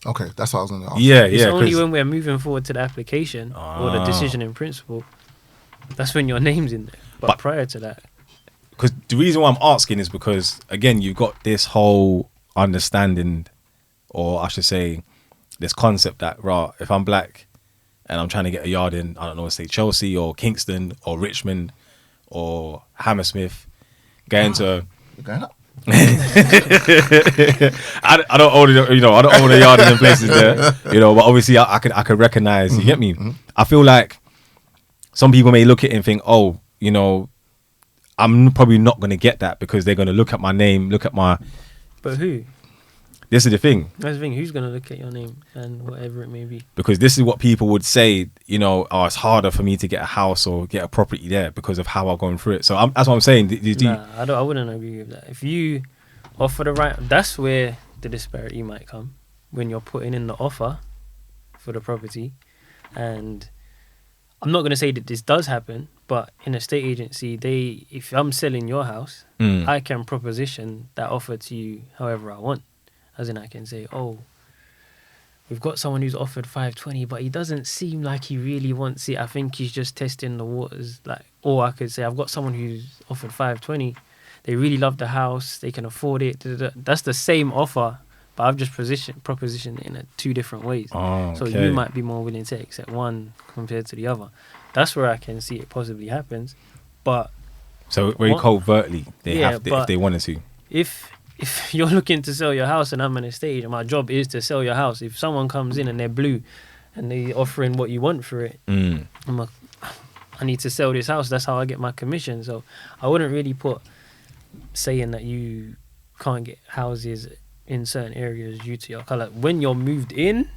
Okay, that's what I was going to ask. Yeah, It's yeah. only 'cause- when we're moving forward to the application or the decision in principle, that's when your name's in there. But prior to that, Because the reason why I'm asking is because, again, you've got this whole understanding, or I should say, this concept that, if I'm black and I'm trying to get a yard in, I don't know, say Chelsea or Kingston or Richmond or Hammersmith, going to... You're going up. I don't own I don't own a yard in them places there, but obviously I could recognize, you get me? I feel like some people may look at it and think, oh, I'm probably not going to get that because they're going to look at my name, look at my... but who? This is the thing. That's the thing. Who's going to look at your name and whatever it may be? Because this is what people would say, oh, it's harder for me to get a house or get a property there because of how I've gone through it. So that's what I'm saying. I wouldn't agree with that. If you offer the right... That's where the disparity might come. When you're putting in the offer for the property. And I'm not going to say that this does happen, but in a estate agency, if I'm selling your house, I can proposition that offer to you however I want. As in, I can say, oh, we've got someone who's offered 520, but he doesn't seem like he really wants it. I think he's just testing the waters. Or I could say, I've got someone who's offered 520. They really love the house. They can afford it. That's the same offer, but I've just propositioned it in two different ways. Oh, so okay. you might be more willing to accept one compared to the other. That's where I can see it possibly happens. But so very covertly, they have to, if they wanted to. If you're looking to sell your house and I'm an estate agent, my job is to sell your house. If someone comes in and they're blue and they're offering what you want for it, I need to sell this house. That's how I get my commission. So I wouldn't really put saying that you can't get houses in certain areas due to your colour. When you're moved in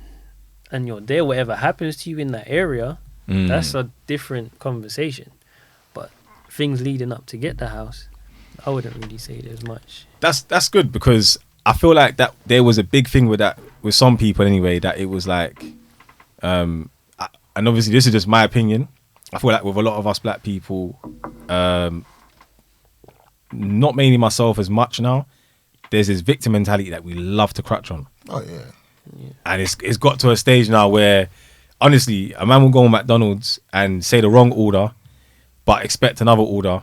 and you're there, whatever happens to you in that area, that's a different conversation. But things leading up to get the house, I wouldn't really say there's much. That's good, because I feel like that there was a big thing with that, with some people anyway, that it was like, and obviously this is just my opinion. I feel like with a lot of us black people, not mainly myself as much now, there's this victim mentality that we love to crutch on. Oh yeah. And it's got to a stage now where, honestly, a man will go on McDonald's and say the wrong order, but expect another order.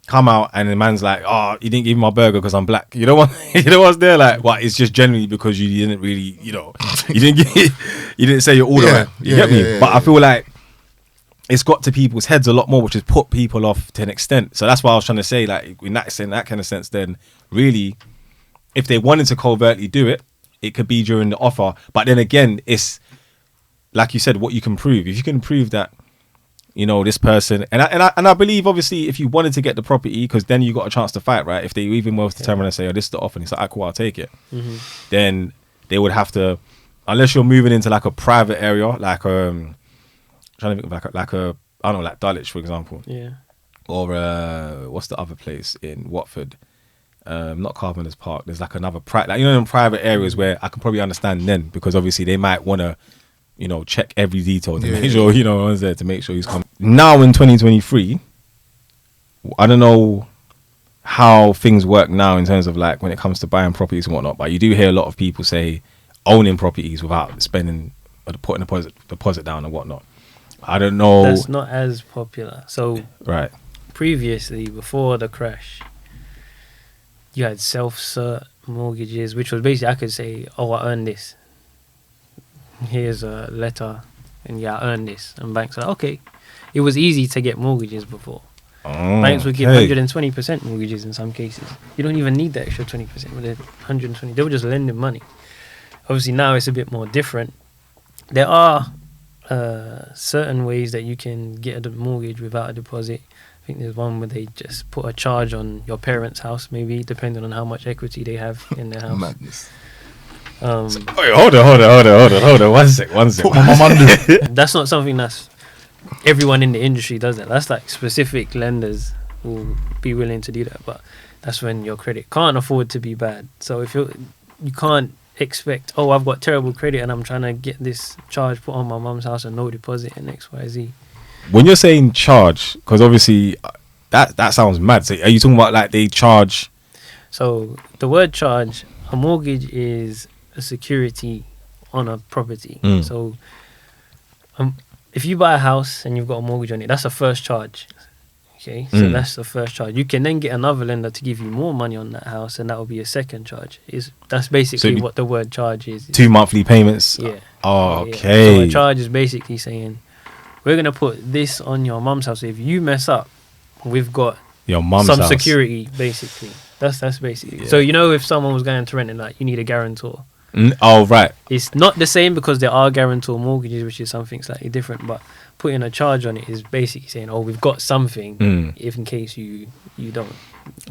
Come out and the man's like, "Oh, you didn't give me my burger because I'm black." You know what? You know what's there? Like, what? It's just generally because you didn't really, you didn't say your order. Yeah, Right? You get me? Yeah, but I feel like it's got to people's heads a lot more, which has put people off to an extent. So that's why I was trying to say, like, in that kind of sense, then really, if they wanted to covertly do it, it could be during the offer. But then again, it's like you said, what you can prove. If you can prove that, this person, and I believe, obviously, if you wanted to get the property, because then you got a chance to fight, right? If they even were to turn around and say, "Oh, this is the offer," and it's like, "Cool, I'll take it," then they would have to, unless you're moving into like a private area, like trying to think of like a I don't know, like Dulwich, for example, or what's the other place in Watford? Not Carpenter's Park. There's like another in private areas where I can probably understand then, because obviously they might want to, check every detail to make sure, one's there to make sure he's coming. Now in 2023, I don't know how things work now in terms of like when it comes to buying properties and whatnot, but you do hear a lot of people say owning properties without spending or putting a deposit down and whatnot. I don't know. That's not as popular. So right. Previously, before the crash, you had self-cert mortgages, which was basically, I could say, "Oh, I earned this. Here's a letter, and I earned this." And banks are like, okay. It was easy to get mortgages before. Banks would give 120% mortgages in some cases. You don't even need the extra 20%, but they're 120. They were just lending money. Obviously, now it's a bit more different. There are certain ways that you can get a mortgage without a deposit. I think there's one where they just put a charge on your parents' house, maybe depending on how much equity they have in their house. Madness. Wait, hold on. One sec. Put my mum under it. That's not something that's everyone in the industry does that. That's like specific lenders will be willing to do that, but that's when your credit can't afford to be bad. So if you can't expect, oh, I've got terrible credit and I'm trying to get this charge put on my mum's house and no deposit and XYZ. When you're saying charge, because obviously that sounds mad. So are you talking about like they charge? So the word charge, a mortgage is a security on a property. So if you buy a house and you've got a mortgage on it, that's a first charge. Okay, so that's the first charge. You can then get another lender to give you more money on that house, and that will be a second charge. That's basically what the word charge is. 2 monthly payments. Yeah. Oh, Yeah. okay. So a charge is basically saying we're gonna put this on your mum's house. If you mess up, we've got Your mum's some house. security. Basically, that's basically. Yeah. So if someone was going to rent it, like you need a guarantor. Oh, right. It's not the same because there are guarantor mortgages, which is something slightly different. But putting a charge on it is basically saying, "Oh, we've got something, if in case you don't."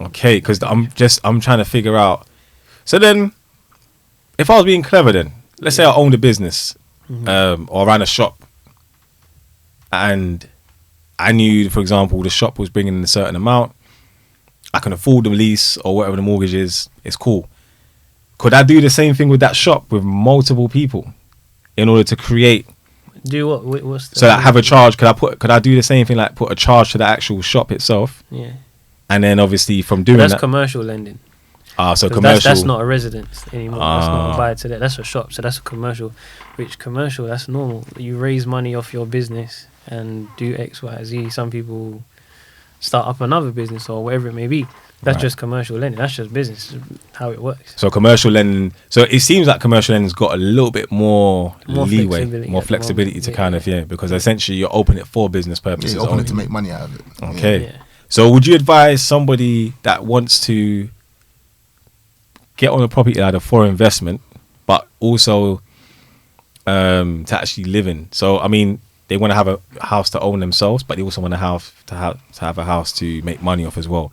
Okay, because I'm trying to figure out. So then, if I was being clever, then let's say I owned a business, or ran a shop, and I knew, for example, the shop was bringing in a certain amount. I can afford the lease or whatever the mortgage is. It's cool. Could I do the same thing with that shop with multiple people in order to create? Do what? What's the So that have a charge. Could I do the same thing, like put a charge to the actual shop itself, Yeah, and then obviously from doing that's that, commercial lending. so 'Cause commercial. That's not a residence anymore. That's not a buy to let. That's a shop. So that's a commercial. Which commercial? That's normal. You raise money off your business and do X, Y, Z. Some people start up another business or whatever it may be. That's Right. just commercial lending. That's just business. How it works. So commercial lending. So it seems like commercial lending's got a little bit more leeway, flexibility more at the flexibility moment. to Yeah. kind of because essentially you're opening it for business purposes. Yeah, open only. it to make money out of it. Okay. Yeah. So would you advise somebody that wants to get on a property ladder for investment, but also to actually live in? So I mean, they want to have a house to own themselves, but they also want to have a house to make money off as well.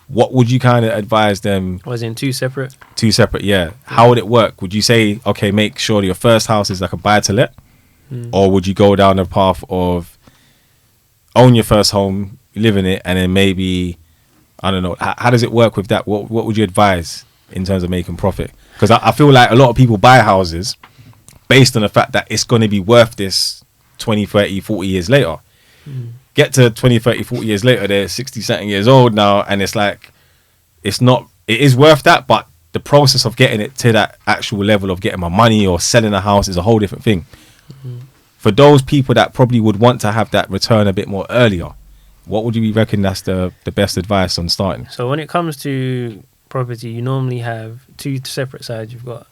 What would you kind of advise them? Was in two separate. Two separate, yeah. How would it work? Would you say, okay, make sure your first house is like a buy to let, or would you go down the path of own your first home, live in it, and then maybe, I don't know, how does it work with that? What would you advise in terms of making profit? Because I feel like a lot of people buy houses based on the fact that it's going to be worth this 20, 30, 40 years later. Get to 20, 30, 40 years later, they're 60 something years old now, and it's like, it is worth that, but the process of getting it to that actual level of getting my money or selling a house is a whole different thing. For those people that probably would want to have that return a bit more earlier, what would you reckon that's the best advice on starting? So when it comes to property, you normally have two separate sides. You've got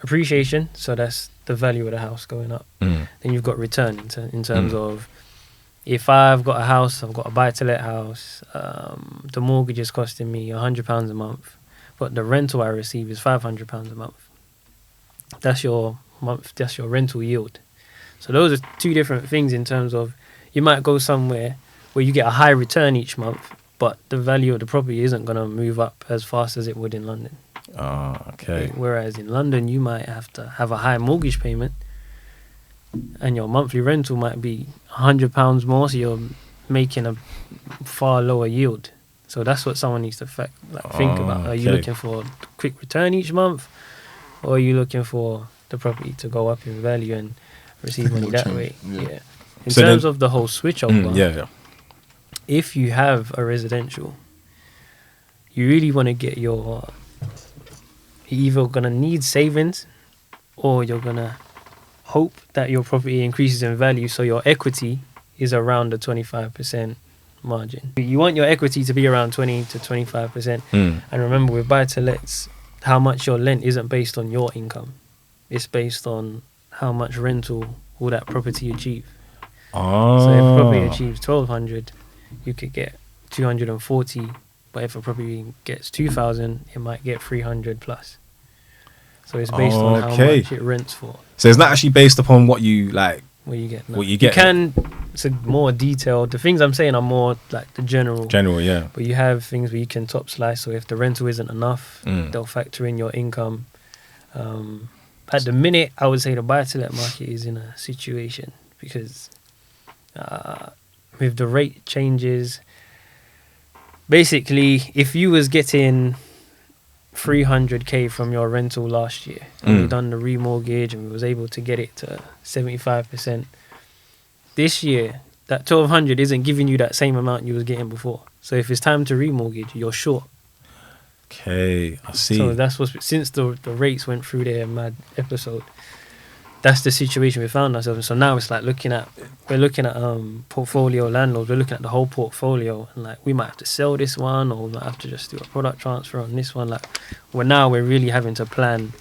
appreciation, so that's the value of the house going up. Then you've got return in terms of, if I've got a house, I've got a buy-to-let house, the mortgage is costing me £100 a month, but the rental I receive is £500 a month. That's your rental yield. So those are two different things in terms of, you might go somewhere where you get a high return each month, but the value of the property isn't going to move up as fast as it would in London. Oh, okay. Whereas in London, you might have to have a high mortgage payment, and your monthly rental might be £100 more, so you're making a far lower yield. So that's what someone needs to think about. Are you okay. looking for a quick return each month, or are you looking for the property to go up in value and receive money that Change, way? yeah. In So terms then- of the whole switch over, Yeah. if you have a residential, you really want to get you're either going to need savings, or you're going to hope that your property increases in value, so your equity is around the 25% margin. You want your equity to be around 20 to 25%. And remember, with buy-to-lets, how much you're lent isn't based on your income. It's based on how much rental will that property achieve. Oh. So if a property achieves 1,200, you could get 240. But if a property gets 2,000, it might get 300 plus. So it's based on how Okay. much it rents for. So it's not actually based upon what you like. What you get. No. What you get. can it's a more detailed. The things I'm saying are more like the general. General, yeah. But you have things where you can top slice. So if the rental isn't enough, Mm. they'll factor in your income. At the minute, I would say the buy-to-let market is in a situation because with the rate changes, basically, if you was getting 300k from your rental last year, and we done the remortgage and we was able to get it to 75%, this year that 1200 isn't giving you that same amount you was getting before. So if it's time to remortgage, you're short. Okay, I see. So that's what's since the rates went through their mad episode. That's the situation we found ourselves in. So now it's like we're looking at portfolio landlords. We're looking at the whole portfolio, and like we might have to sell this one, or we might have to just do a product transfer on this one. Like we're really having to plan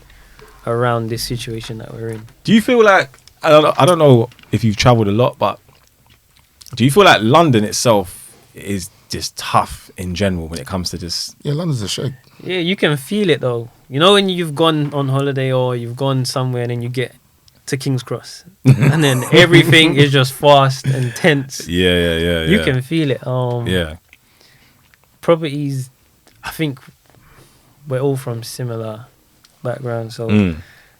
around this situation that we're in. Do you feel like I don't know if you've travelled a lot, but do you feel like London itself is just tough in general when it comes to just Yeah, London's a shake. Yeah, you can feel it though. You know when you've gone on holiday or you've gone somewhere and then you get to King's Cross and then everything is just fast and tense. Yeah. You can feel it. Yeah. Properties, I think we're all from similar backgrounds, so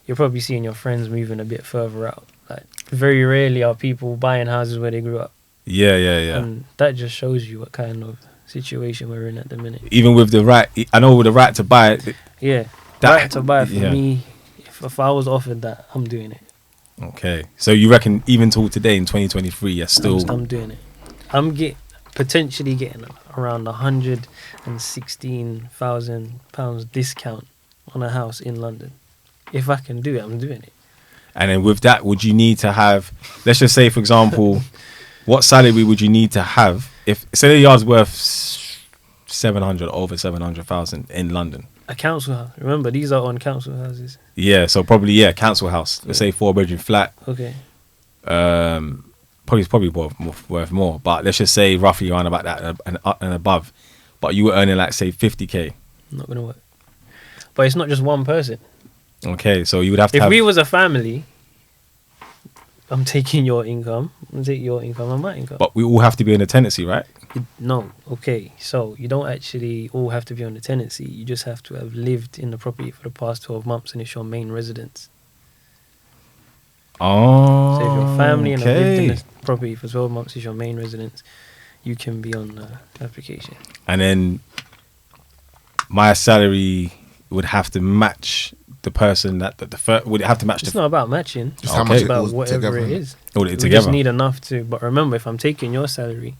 you're probably seeing your friends moving a bit further out. Like very rarely are people buying houses where they grew up. Yeah. And that just shows you what kind of situation we're in at the minute. Even with the right, I know with the right to buy it. Yeah, right to buy for me. If I was offered that, I'm doing it. Okay, so you reckon even till today in 2023, you're still? I'm doing it. I'm potentially getting around £116,000 discount on a house in London. If I can do it, I'm doing it. And then with that, would you need to have? Let's just say, for example, what salary would you need to have if say the yard's worth 700 over 700,000 in London? A council house. Remember, these are on council houses. Yeah, so probably council house. Let's say 4-bedroom flat. Okay. Probably worth more, but let's just say roughly around about that and above. But you were earning like say 50k. Not gonna work. But it's not just one person. Okay, so you would have to. If we was a family, I'm taking your income. I'm taking your income and my income. But we all have to be in a tenancy, right? No. Okay. So you don't actually all have to be on the tenancy. You just have to have lived in the property for the past 12 months and it's your main residence. Oh. So if your family and have lived in the property for 12 months is your main residence, you can be on the application. And then my salary would have to match the person would it have to match It's not about matching. Just how It's much it about goes whatever together, it innit? is. all it We together. just need enough to. But remember, if I'm taking your salary,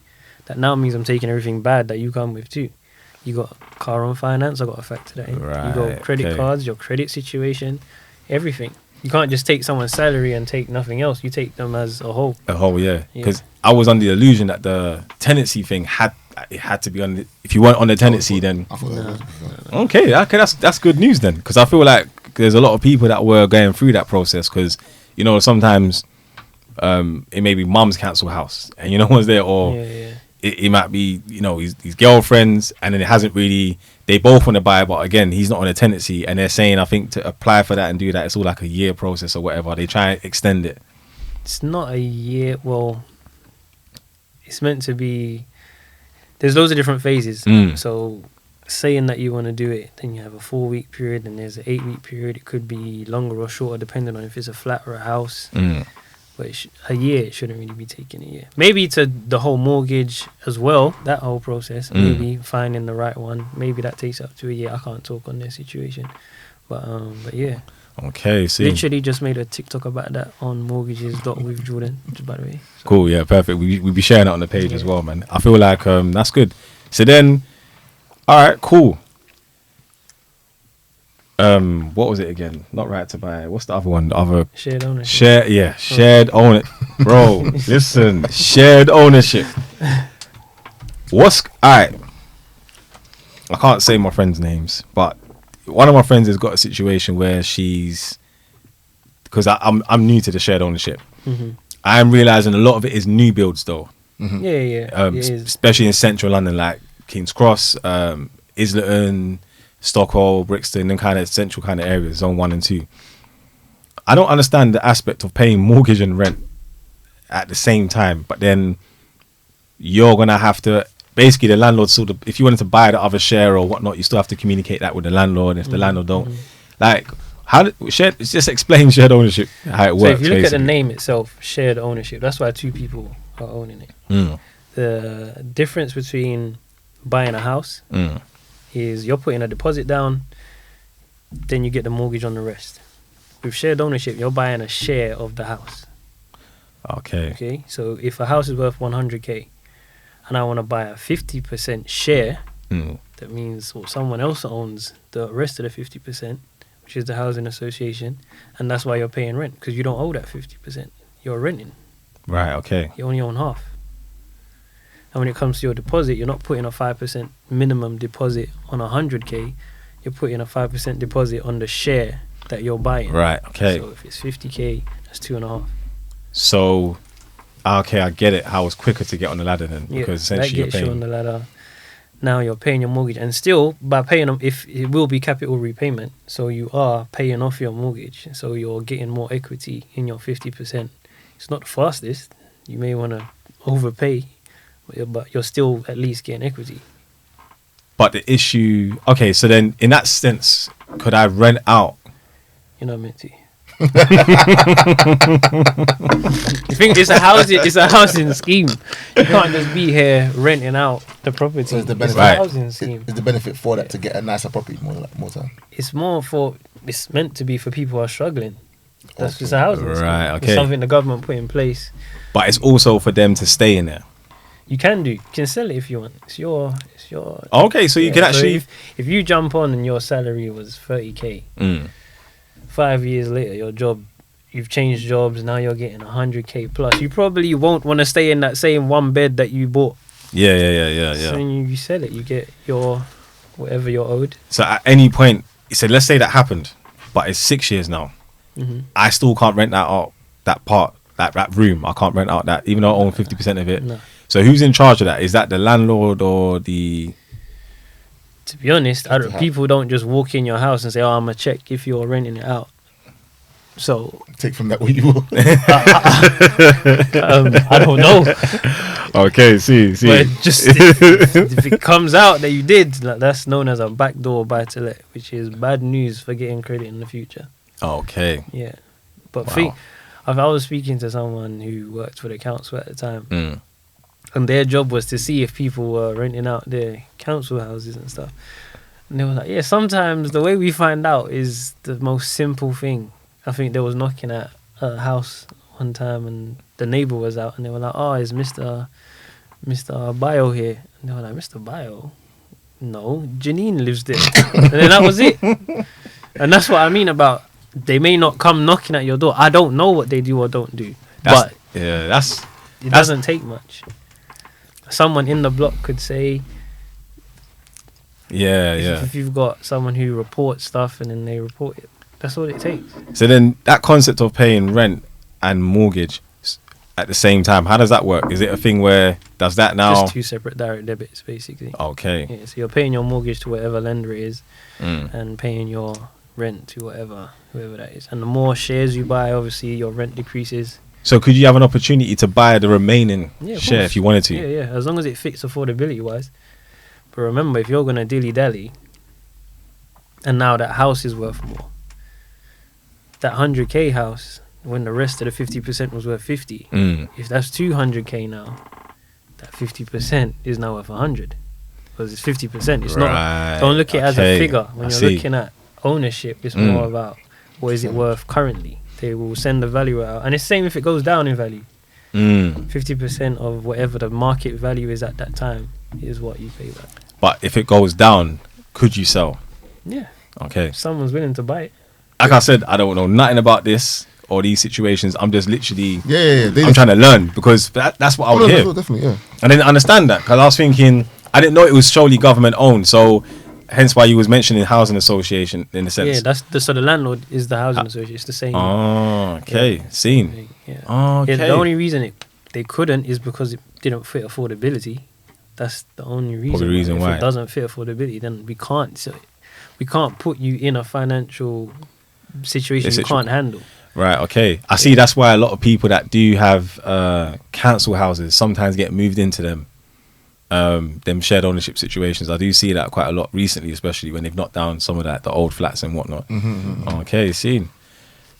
that now means I'm taking everything bad that you come with too. You got car on finance, I got to factor that in. Right, You got credit cards, your credit situation, everything. You can't just take someone's salary and take nothing else. You take them as a whole. A whole, yeah. Yeah. Because I was under the illusion that the tenancy thing had to be on. If you weren't on the tenancy, then I thought that was. okay, that's good news then. Because I feel like there's a lot of people that were going through that process. Because sometimes it may be mum's council house and no one's there, or Yeah. it might be his girlfriends, and then it hasn't really. They both want to buy, but again, he's not on a tenancy, and they're saying I think to apply for that and do that, it's all like a year process or whatever. They try and extend it. It's not a year. Well, it's meant to be. There's loads of different phases. So saying that you want to do it, then you have a 4-week period, and there's an 8-week period. It could be longer or shorter depending on if it's a flat or a house. But a year, it shouldn't really be taking a year. Maybe to the whole mortgage as well, that whole process. Maybe finding the right one. Maybe that takes up to a year. I can't talk on their situation. But yeah. Okay, see. Literally just made a TikTok about that on mortgages.with Jordan, by the way. So. Cool, yeah, perfect. We'll be sharing it on the page as well, man. I feel like that's good. So then, all right, cool. What was it again? Not right to buy. What's the other one? The other Shared ownership. Shared owner. Bro, listen, shared ownership. All right? I can't say my friends' names, but one of my friends has got a situation where because I'm new to the shared ownership. I'm realizing a lot of it is new builds though. Yeah. It is. Especially in central London, like King's Cross, Islington, Stockwell, Brixton, and kind of central kind of areas, zone 1 and 2. I don't understand the aspect of paying mortgage and rent at the same time, but then you're gonna have to basically the landlord sort of, if you wanted to buy the other share or whatnot, you still have to communicate that with the landlord. If the landlord don't like just explain shared ownership, how it works. So if you look basically at the name itself, shared ownership, that's why two people are owning it. The difference between buying a house is you're putting a deposit down, then you get the mortgage on the rest. With shared ownership, you're buying a share of the house. Okay. So if a house is worth 100k and I want to buy a 50% share, that means someone else owns the rest of the 50%, which is the housing association, and that's why you're paying rent, because you don't owe that 50%. You're renting. Right, okay. You only own half. And when it comes to your deposit, you're not putting a 5% minimum deposit on 100k. You're putting a 5% deposit on the share that you're buying. Right, okay. So if it's 50k, that's 2.5. So, okay, I get it. How it's quicker to get on the ladder then, because essentially that you're gets you paying. on the ladder. Now you're paying your mortgage, and still by paying them, if it will be capital repayment, so you are paying off your mortgage, so you're getting more equity in your 50%. It's not the fastest. You may want to overpay, but you're still at least getting equity. But the issue, okay, so then in that sense, could I rent out? You're not meant to. You think it's a housing scheme? You can't just be here renting out the property. So it's the It's benefit. a housing scheme. Is the benefit for that to get a nicer property more time? It's meant to be for people who are struggling. That's Okay. just a housing scheme. Right, okay. It's something the government put in place. But it's also for them to stay in there. You can sell it if you want. It's your. Okay, so you can actually. If you jump on and your salary was 30k, 5 years later you've changed jobs, now you're getting 100k plus. You probably won't want to stay in that same one bed that you bought. Yeah. So when you sell it, you get your whatever you're owed. So at any point, he said, let's say that happened, but it's 6 years now. I still can't rent that out. That part, that room, I can't rent out that, even though I own 50% of it. No. So who's in charge of that? Is that the landlord or the? To be honest, people don't just walk in your house and say, "Oh, I'm gonna check if you're renting it out." So Take from that what you will. I don't know. Okay, see. But just if it comes out that you did, like, that's known as a backdoor buy-to-let, which is bad news for getting credit in the future. Okay. Yeah, but Wow. I was speaking to someone who worked for the council at the time, and their job was to see if people were renting out their council houses and stuff. And they were like, yeah, sometimes the way we find out is the most simple thing. I think they was knocking at a house one time and the neighbour was out and they were like, oh, is Mr. Bayo here? And they were like, Mr. Bayo? No, Janine lives there. And then that was it. And that's what I mean about they may not come knocking at your door. I don't know what they do or don't do. But it doesn't take much. Someone in the block could say, if you've got someone who reports stuff and then they report it, that's all it takes. So then that concept of paying rent and mortgage at the same time, how does that work? Is it a thing where does that now? Just two separate direct debits, basically. Okay. Yeah, so you're paying your mortgage to whatever lender it is and paying your rent to whoever that is. And the more shares you buy, obviously your rent decreases. So could you have an opportunity to buy the remaining share course. if you wanted to? Yeah, as long as it fits affordability wise. But remember, if you're gonna dilly dally, and now that house is worth more, that 100k house, when the rest of the 50% was worth 50, if that's 200k now, that 50% is now worth 100 because it's 50%. It's not. Don't look at it as a figure when you're looking at ownership. It's more about what is it worth currently. They will send the value out, and it's the same if it goes down in value. 50% of whatever the market value is at that time is what you pay back. But if it goes down, could you sell? Yeah. Okay. If someone's willing to buy it. Like I said, I don't know nothing about this or these situations. I'm just literally, I'm I'm trying to learn because that's what I would hear. Definitely, yeah. I didn't understand that because I was thinking, I didn't know it was solely government owned. So hence why you was mentioning housing association in a sense. Yeah, so the landlord is the housing association. It's the same. Oh, okay. Yeah. Seen. Yeah. Oh, okay. Yeah, the only reason they couldn't is because it didn't fit affordability. That's the only reason. Probably the reason why. If it doesn't fit affordability, then we can't. So we can't put you in a financial situation you can't handle. Right, okay. I see that's why a lot of people that do have council houses sometimes get moved into them shared ownership situations. I do see that quite a lot recently, especially when they've knocked down some of the old flats and whatnot. Okay, seen.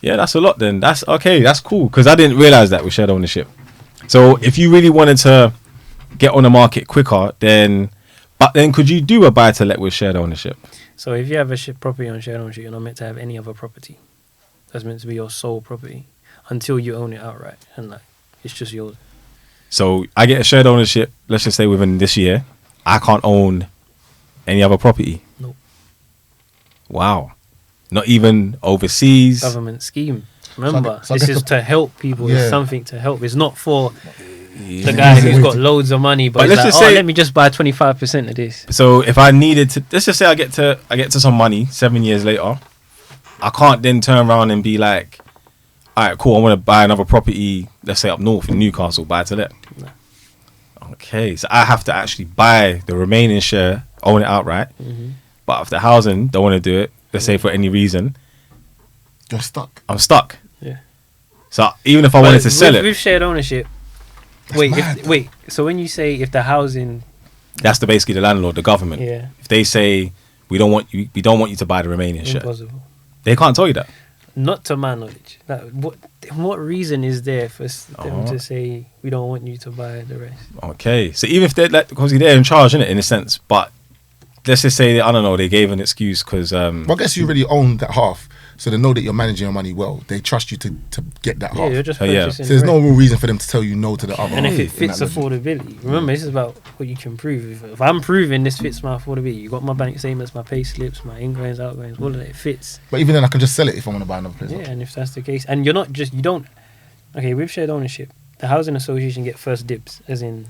Yeah, that's a lot then. That's okay, that's cool. Because I didn't realise that with shared ownership. So if you really wanted to get on the market quicker, then could you do a buy to let with shared ownership? So if you have a property on shared ownership, you're not meant to have any other property. That's meant to be your sole property until you own it outright, and like it's just yours. So I get a shared ownership, let's just say within this year, I can't own any other property. Nope. Wow. Not even overseas. Government scheme. Remember, So I this guess is to help people. Yeah. It's something to help. It's not for the guy who's got loads of money, but let's like, just say, let me just buy 25% of this. So if I needed to, let's just say I get to some money 7 years later, I can't then turn around and be like, all right, cool, I want to buy another property, let's say up north in Newcastle, buy to let. No. Okay, so I have to actually buy the remaining share, own it outright. But if the housing don't want to do it, let's say for any reason, You're stuck. I'm stuck. Yeah. So even if I wanted to sell it, with shared ownership. Wait. So when you say if the housing, that's basically the landlord, the government. yeah, If they say we don't want you to buy the remaining share, impossible. they can't tell you that. Not to my knowledge. Like, what reason is there for them to say we don't want you to buy the rest? Okay, so even if they're because they're in charge, innit, in a sense, but let's just say I don't know, they gave an excuse because Well, I guess you already own that half, so they know that you're managing your money well. They trust you to get that Yeah, half. you're just Oh, yeah. purchasing. So there's the no rest. real reason for them to tell you no to the other And half. if it in fits that logic. affordability, remember this is about what you can prove. If I'm proving this fits my affordability, you got my bank statements, my pay slips, my ingoings, outgoings, all of it fits. But even then, I can just sell it if I want to buy another place. Yeah, and if that's the case, and you don't. Okay, with shared ownership, the housing association get first dibs, as in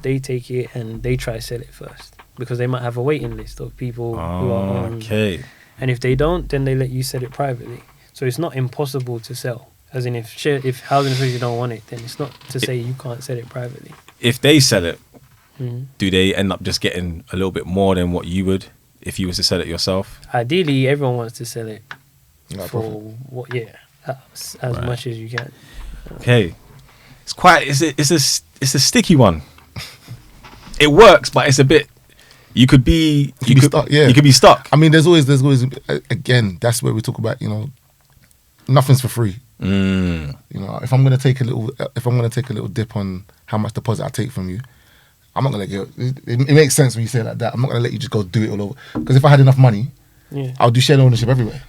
they take it and they try to sell it first because they might have a waiting list of people who are on. okay. And if they don't, then they let you sell it privately. So it's not impossible to sell. As in, if housing association don't want it, then it's not to say you can't sell it privately. If they sell it, Mhm. do they end up just getting a little bit more than what you would if you was to sell it yourself? Ideally, everyone wants to sell it Like for profit. what? Yeah, as Right. much as you can. Okay, it's a sticky one. It works, but it's a bit. You could be stuck, yeah. You could be stuck. I mean, there's always again. That's where we talk about, nothing's for free. You know, if I'm gonna take a little dip on how much deposit I take from you, I'm not gonna go. It makes sense when you say it like that. I'm not gonna let you just go do it all over. Because if I had enough money, Yeah. I'll do shared ownership everywhere,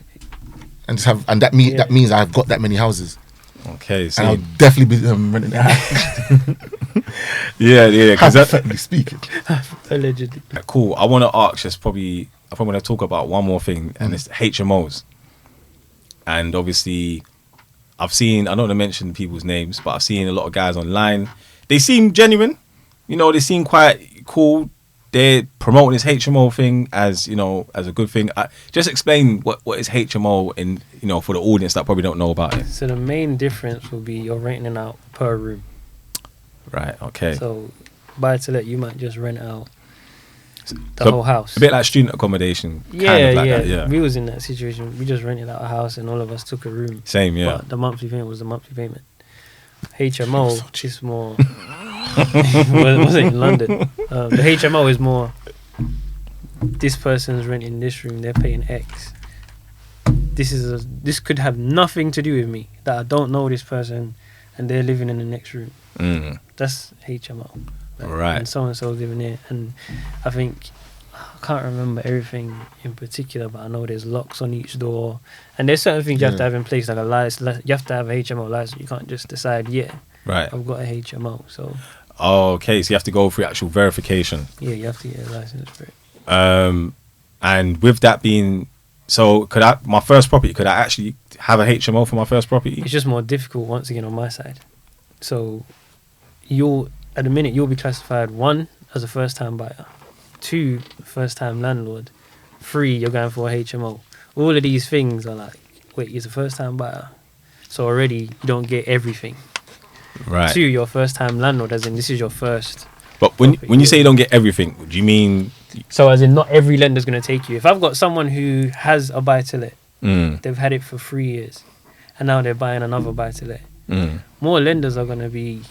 and that means I've got that many houses, Okay, so and I'll definitely be renting a house. yeah, because Hypothetically speaking, Allegedly. cool. I want to ask just probably want to talk about one more thing, and it's HMOs. And obviously, I don't want to mention people's names, but I've seen a lot of guys online. They seem genuine, they seem quite cool. They're promoting this HMO thing as a good thing. Just explain what is HMO in for the audience that probably don't know about it. So the main difference will be you're renting it out per room. Right. Okay. So buy to let, you might just rent out the So whole house. a bit like student accommodation. Yeah, kind of like yeah. that, yeah. We was in that situation. We just rented out a house and all of us took a room. Same. Yeah. But the monthly payment was the monthly payment. HMO is more. was it in London? The HMO is more. This person's renting this room. They're paying X. This could have nothing to do with me. That I don't know this person, and they're living in the next room. Mm. That's HMO. Right. And so and so living there, and I think I can't remember everything in particular, but I know there's locks on each door, and there's certain things you have to have in place, like a license. You have to have a HMO license. You can't just decide, Right. I've got a HMO. So Oh, okay. So you have to go through actual verification. yeah, you have to get a license for it. And with that being, so my first property, could I actually have a HMO for my first property? It's just more difficult once again on my side. So at the minute you'll be classified 1 as a first time buyer, 2 first time landlord, 3 you're going for a HMO. All of these things are like, wait, you're a first time buyer, so already you don't get everything. Right. 2, you're a first time landlord, as in this is your first. But when you say you don't get everything, do you mean? So as in not every lender's going to take you. If I've got someone who has a buy to let, they've had it for 3 years, and now they're buying another buy-to-let. More lenders are going to be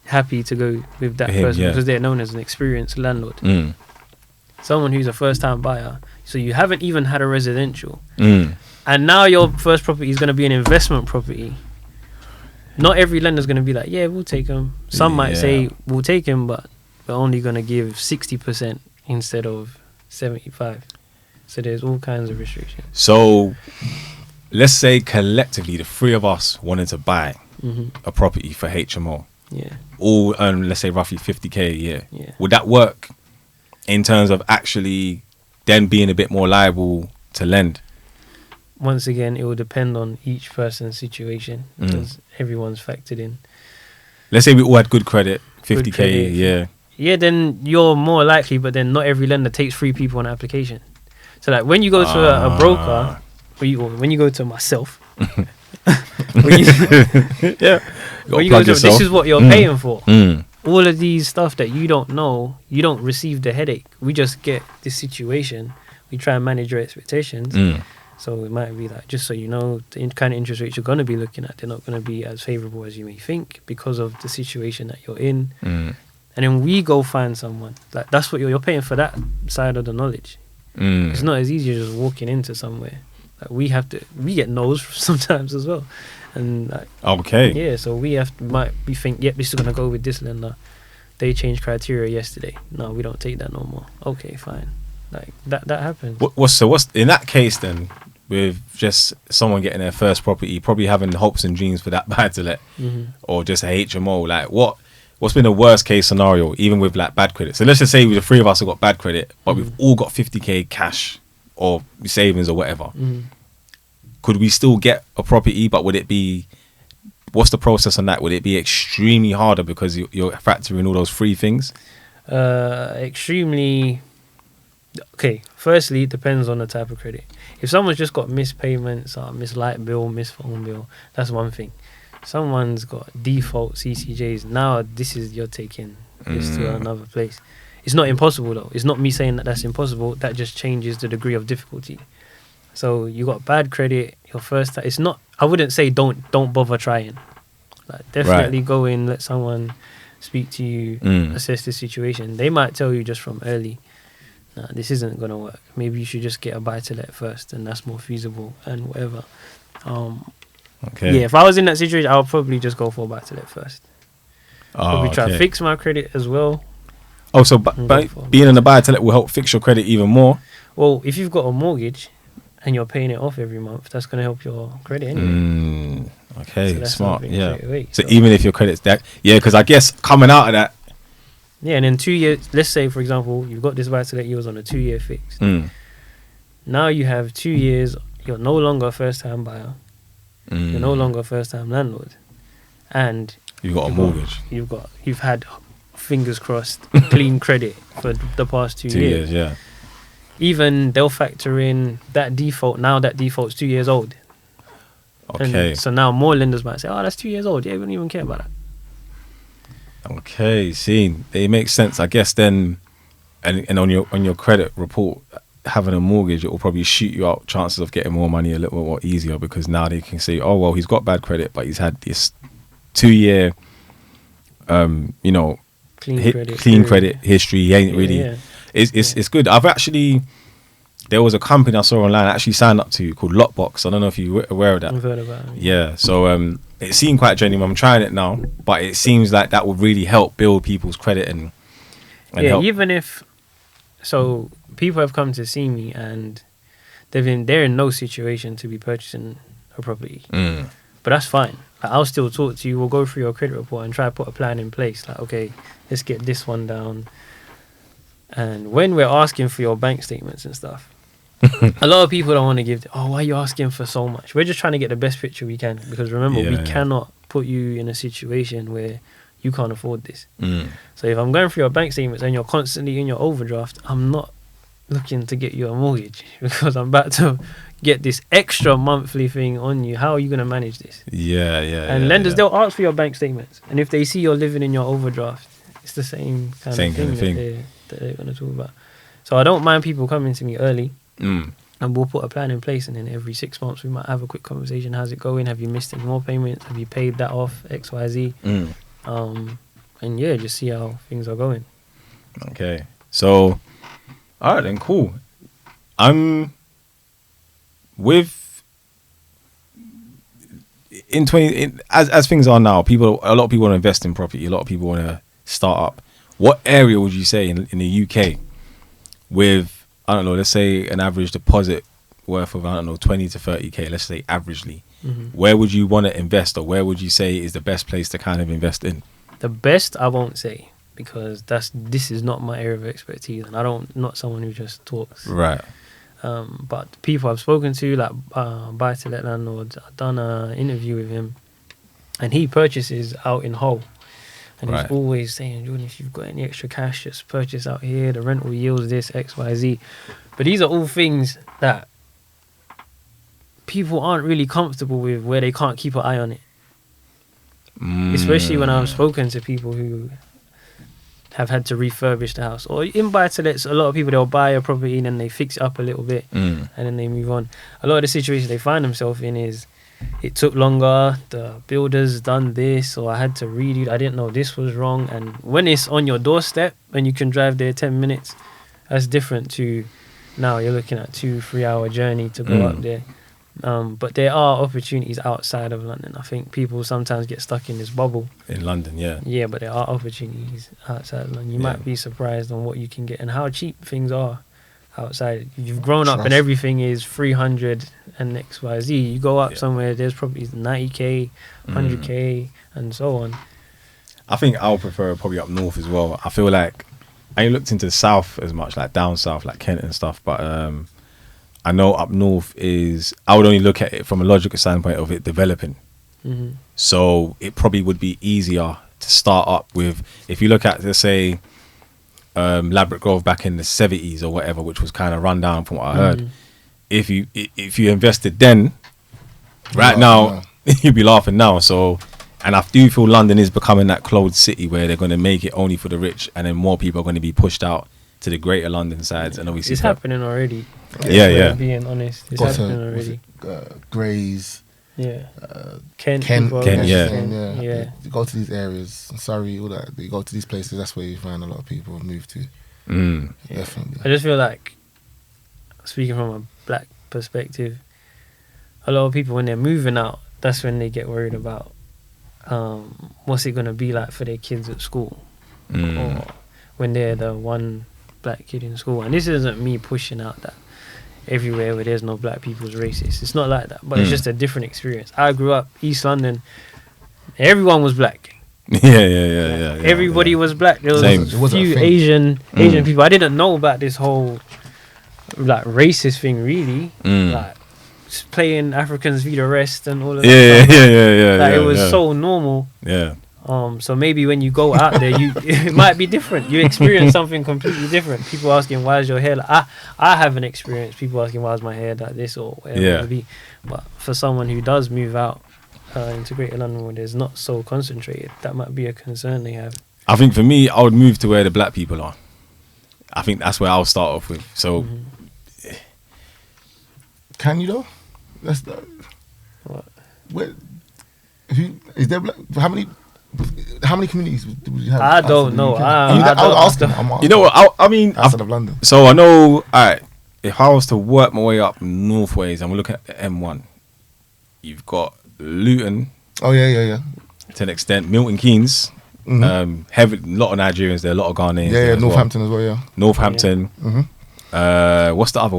happy to go with that person because they're known as an experienced landlord. Someone who's a first-time buyer. So you haven't even had a residential. And now your first property is going to be an investment property. Not every lender's going to be like, yeah, we'll take him. Some might say, we'll take him, but we're only going to give 60% instead of 75%. So there's all kinds of restrictions. So let's say collectively the three of us wanted to buy a property for HMO. Yeah. All let's say roughly 50k a year. Yeah. Would that work in terms of actually then being a bit more liable to lend? Once again, it will depend on each person's situation because everyone's factored in. Let's say we all had good credit, 50k Good credit. a year. Yeah, then you're more likely, but then not every lender takes 3 people on an application. So like when you go to a broker, or when you go to myself, when you go to, this is what you're paying for. All of these stuff that you don't know, you don't receive the headache. We just get this situation. We try and manage your expectations. So it might be like, just so you know, the kind of interest rates you're going to be looking at, they're not going to be as favourable as you may think because of the situation that you're in. And then we go find someone. Like that's what you're paying for, that side of the knowledge. It's not as easy as just walking into somewhere. Like we get no's sometimes as well. And like, yeah, so we think, yep, this is going to go with this lender. They changed criteria yesterday. No, we don't take that no more. Okay, fine. Like that happens. What's in that case then? With just someone getting their first property, probably having hopes and dreams for that buy-to-let or just a HMO, like what's been the worst case scenario, even with like bad credit? So let's just say the three of us have got bad credit, but we've all got 50k cash or savings or whatever. Could we still get a property, but would it be, what's the process on that? Would it be extremely harder because you're factoring all those free things? Extremely. Okay, firstly, it depends on the type of credit. If someone's just got missed payments, missed light bill, missed phone bill, that's one thing. Someone's got default CCJs. Now you're taking this to another place. It's not impossible though. It's not me saying that that's impossible. That just changes the degree of difficulty. So you got bad credit. Your first time. It's not. I wouldn't say don't bother trying. Like definitely go in, let someone speak to you, assess the situation. They might tell you just from early, nah, this isn't gonna work. Maybe you should just get a buy-to-let first, and that's more feasible and whatever. Okay. Yeah, if I was in that situation, I would probably just go for a buy-to-let first. Probably try to fix my credit as well. Oh, so being in the buy-to-let will help fix your credit even more? Well, if you've got a mortgage and you're paying it off every month, that's going to help your credit anyway. Okay, so smart. Yeah. Away, so even if your credit's that, because I guess coming out of that. Yeah, and in 2 years, let's say, for example, you've got this buy-to-let, you was on a 2-year fix. Now you have 2 years, you're no longer a first-time buyer. You're no longer a first-time landlord. And you've got a mortgage. You've had, fingers crossed, clean credit for the past 2 years. 2 years, yeah. Even they'll factor in that default. Now that default's 2 years old. Okay. And so now more lenders might say, oh, that's 2 years old. Yeah, we don't even care about that. Okay, see, it makes sense. I guess then, and on your credit report, having a mortgage, it will probably shoot you out chances of getting more money a little more easier because now they can say, oh well, he's got bad credit, but he's had this 2 year, clean credit history. He ain't really. Yeah. It's good. There was a company I saw online I actually signed up to called Lockbox. I don't know if you're aware of that. I've heard about it. Yeah. So it seemed quite genuine. I'm trying it now, but it seems like that would really help build people's credit and help. Even if people have come to see me and they're in no situation to be purchasing a property, but that's fine. Like, I'll still talk to you. We'll go through your credit report and try to put a plan in place. Like, okay, let's get this one down. And when we're asking for your bank statements and stuff, a lot of people don't want to give. Why are you asking for so much? We're just trying to get the best picture we can because remember, we cannot put you in a situation where you can't afford this. So if I'm going through your bank statements and you're constantly in your overdraft, I'm not looking to get you a mortgage because I'm about to get this extra monthly thing on you. How are you going to manage this? And lenders, they'll ask for your bank statements, and if they see you're living in your overdraft, it's the same kind of thing that they're going to talk about. So I don't mind people coming to me early and we'll put a plan in place, and then every 6 months we might have a quick conversation. How's it going? Have you missed any more payments? Have you paid that off? XYZ. And yeah, just see how things are going. Okay. So, all right then, cool. With as things are now, a lot of people want to invest in property. A lot of people want to start up. What area would you say in the UK with, I don't know, let's say an average deposit worth of, I don't know, 20 to 30k, let's say averagely, where would you want to invest, or where would you say is the best place to kind of invest in? The best, I won't say, because this is not my area of expertise, and not someone who just talks. Right. But people I've spoken to, like Buy to Let landlords, I've done an interview with him, and he purchases out in Hull. And he's always saying, Jordan, if you've got any extra cash, just purchase out here. The rental yields this, X, Y, Z. But these are all things that people aren't really comfortable with, where they can't keep an eye on it. Especially when I've spoken to people who have had to refurbish the house. Or in buy-to-lets, a lot of people, they'll buy a property and then they fix it up a little bit and then they move on. A lot of the situations they find themselves in is, it took longer, the builder's done this, or I had to redo, I didn't know this was wrong. And when it's on your doorstep and you can drive there 10 minutes, that's different to now you're looking at 2-3 hour journey to go up there. But there are opportunities outside of London. I think people sometimes get stuck in this bubble. In London, yeah. Yeah, but there are opportunities outside of London. You might be surprised on what you can get and how cheap things are outside. You've grown up and everything is 300 and XYZ. You go up somewhere, there's probably 90k, 100k, and so on. I think I'll prefer probably up north as well. I feel like I ain't looked into the south as much, like down south, like Kent and stuff, but I know up north is, I would only look at it from a logical standpoint of it developing. So it probably would be easier to start up with, if you look at, let's say, Ladbroke Grove back in the 70s or whatever, which was kind of run down from what I heard. If you invested then, now, you'd be laughing now. So, and I do feel London is becoming that closed city where they're going to make it only for the rich, and then more people are going to be pushed out to the greater London sides. And obviously, it's happening already. Yeah. Being honest, it's happening already. Grays. Yeah. Kent. Yeah. You go to these areas, Surrey, all that. You go to these places. That's where you find a lot of people move to. Definitely. I just feel like, speaking from a black perspective, a lot of people, when they're moving out, that's when they get worried about what's it going to be like for their kids at school, or when they're the one black kid in school. And this isn't me pushing out that everywhere where there's no black people is racist. It's not like that, but it's just a different experience. I grew up East London, everyone was black. Everybody was black. There was a few Asian people. I didn't know about this whole like racist thing really. Like playing Africans v the rest and all of that. It was so normal. So maybe when you go out there, it might be different. You experience something completely different. People asking, why is your hair like, I haven't experienced people asking, why is my hair like this, or whatever it may be. But for someone who does move out into Greater London where there's not so concentrated, that might be a concern they have. I think for me, I would move to where the black people are. I think that's where I'll start off with. So, can you though? That's the, what? Where, is there black, how many communities do you have? I don't know. You know what? I mean, outside of London. So I know. All right, if I was to work my way up northways, and we're looking at the M1, you've got Luton. Oh yeah. To an extent, Milton Keynes. Heavy, a lot of Nigerians there, a lot of Ghanaians. Yeah, Northampton as well. Yeah, Northampton. What's the other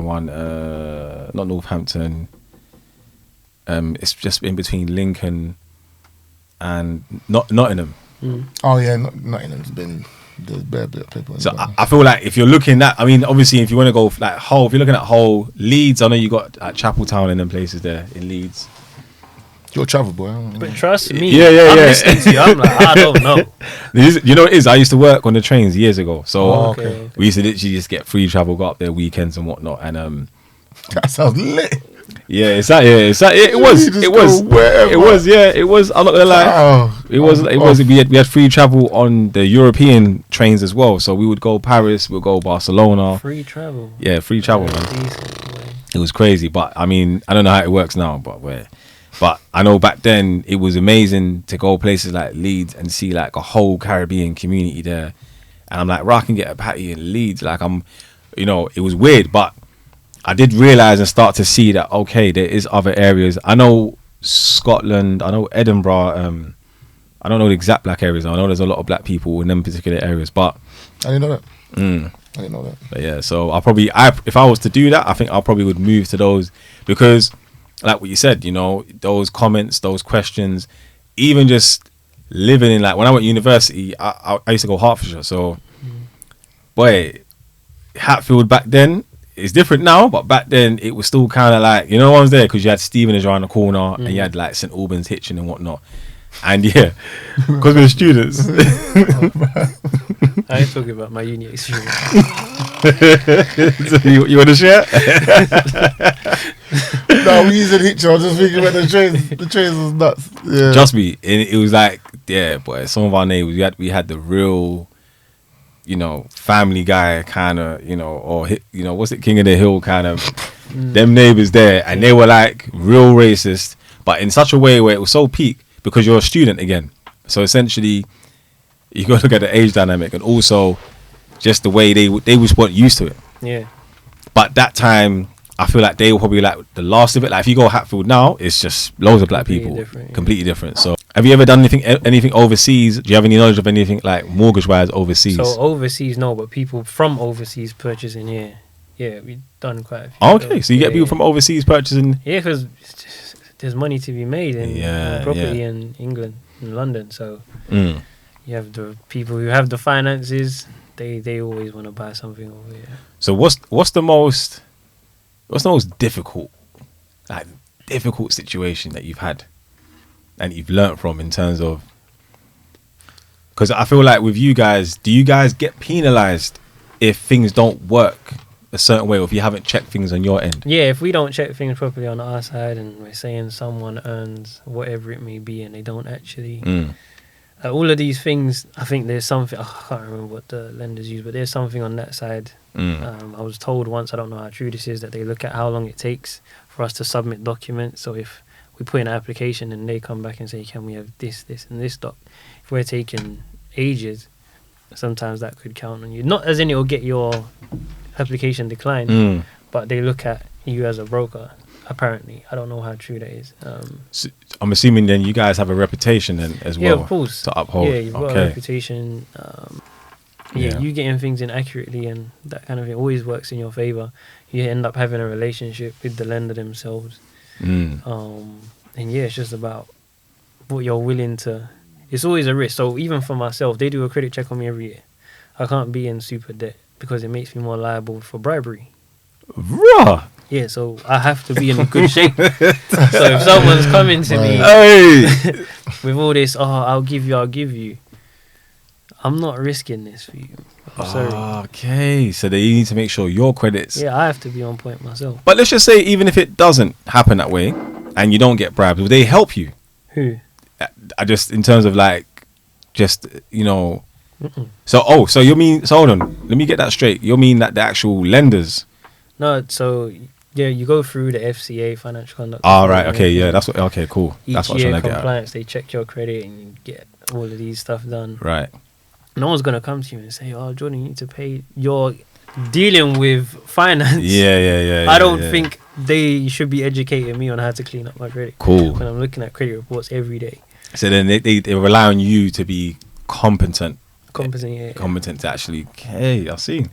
one? Not Northampton. It's just in between Lincoln and Nottingham. Oh yeah, Nottingham's been the bare bit of people. So I feel like if you're looking at, I mean, obviously if you want to go like Hull, if you're looking at Hull, Leeds, I know you got Chapel Town and them places there in Leeds. You're a travel boy. But trust me, I'm listening to you. I'm like, I don't know. You know what it is? I used to work on the trains years ago, so okay. We used to literally just get free travel, go up there weekends and whatnot, and that sounds lit. Yeah, it was. I'm not gonna lie. It was. We had free travel on the European trains as well. So we would go Paris, we'd go Barcelona. Free travel. Yeah, free travel, man. It was crazy, but I mean, I don't know how it works now, but I know back then it was amazing to go places like Leeds and see like a whole Caribbean community there. And I'm like, I can get a patty in Leeds. Like it was weird, but I did realize and start to see that, okay, there is other areas. I know Scotland, I know Edinburgh, I don't know the exact black areas. I know there's a lot of black people in them particular areas, but I didn't know that. I didn't know that. But yeah, so if I was to do that, I think I probably would move to those, because like what you said, those comments, those questions, even just living in, like, when I went to university, I used to go Hertfordshire. So, boy, Hatfield back then is different now, but back then it was still kind of like, I was there because you had Stevenage around the corner and you had like St Albans, Hitchin and whatnot. And yeah, because we're students. I ain't talking about my uni experience. you want to share? No, we used to hit you. I was just thinking about the trains. The trains was nuts. Yeah. Trust me, it was like, yeah, boy, some of our neighbors, we had the real, Family Guy kind of, or what's it, King of the Hill kind of, them neighbors there, and they were like real racist, but in such a way where it was so peak, because you're a student again. So essentially, you got to look at the age dynamic, and also just the way they just weren't used to it. Yeah. But that time, I feel like they were probably like the last of it. Like if you go Hatfield now, it's just loads of black people, completely different. So have you ever done anything overseas? Do you have any knowledge of anything like mortgage wise overseas? So overseas, no, but people from overseas purchasing here. Yeah, we've done quite a few. Okay, so you get people from overseas purchasing. Yeah, because there's money to be made in property in England, in London. So you have the people who have the finances. They always want to buy something over here. So what's the most difficult situation that you've had and you've learnt from, in terms of, because I feel like with you guys, do you guys get penalised if things don't work a certain way, or if you haven't checked things on your end? Yeah, if we don't check things properly on our side and we're saying someone earns whatever it may be and they don't actually... all of these things, I think there's something, I can't remember what the lenders use, but there's something on that side. I was told once, I don't know how true this is, that they look at how long it takes for us to submit documents. So if we put in an application and they come back and say, can we have this, and this doc? If we're taking ages, sometimes that could count on you. Not as in it will get your application declined, but they look at you as a broker. Apparently, I don't know how true that is. So I'm assuming then you guys have a reputation then as well. Yeah, of course. To uphold. Yeah, you've got a reputation. You getting things in accurately and that kind of thing always works in your favor. You end up having a relationship with the lender themselves. And yeah, it's just about what you're willing to. It's always a risk. So even for myself, they do a credit check on me every year. I can't be in super debt because it makes me more liable for bribery. Raw. Yeah, so I have to be in good shape. So if someone's coming to me with all this, I'll give you, I'm not risking this for you. I'm sorry. Okay, so they need to make sure your credits... Yeah, I have to be on point myself. But let's just say, even if it doesn't happen that way, and you don't get bribes, will they help you? Who? I just, in terms of like, just, So you mean, so hold on, let me get that straight. You mean that the actual lenders... No, so... Yeah, you go through the FCA, financial conduct. Right, okay, yeah, that's what. Okay, cool. That's what I'm trying to get at. Compliance, they check your credit and you get all of these stuff done. Right. No one's gonna come to you and say, "Oh, Jordan, you need to pay." You're dealing with finance. Yeah. I don't think they should be educating me on how to clean up my credit. Cool. When I'm looking at credit reports every day. So then they rely on you to be competent. Competent to actually. Hey, I see. Yeah.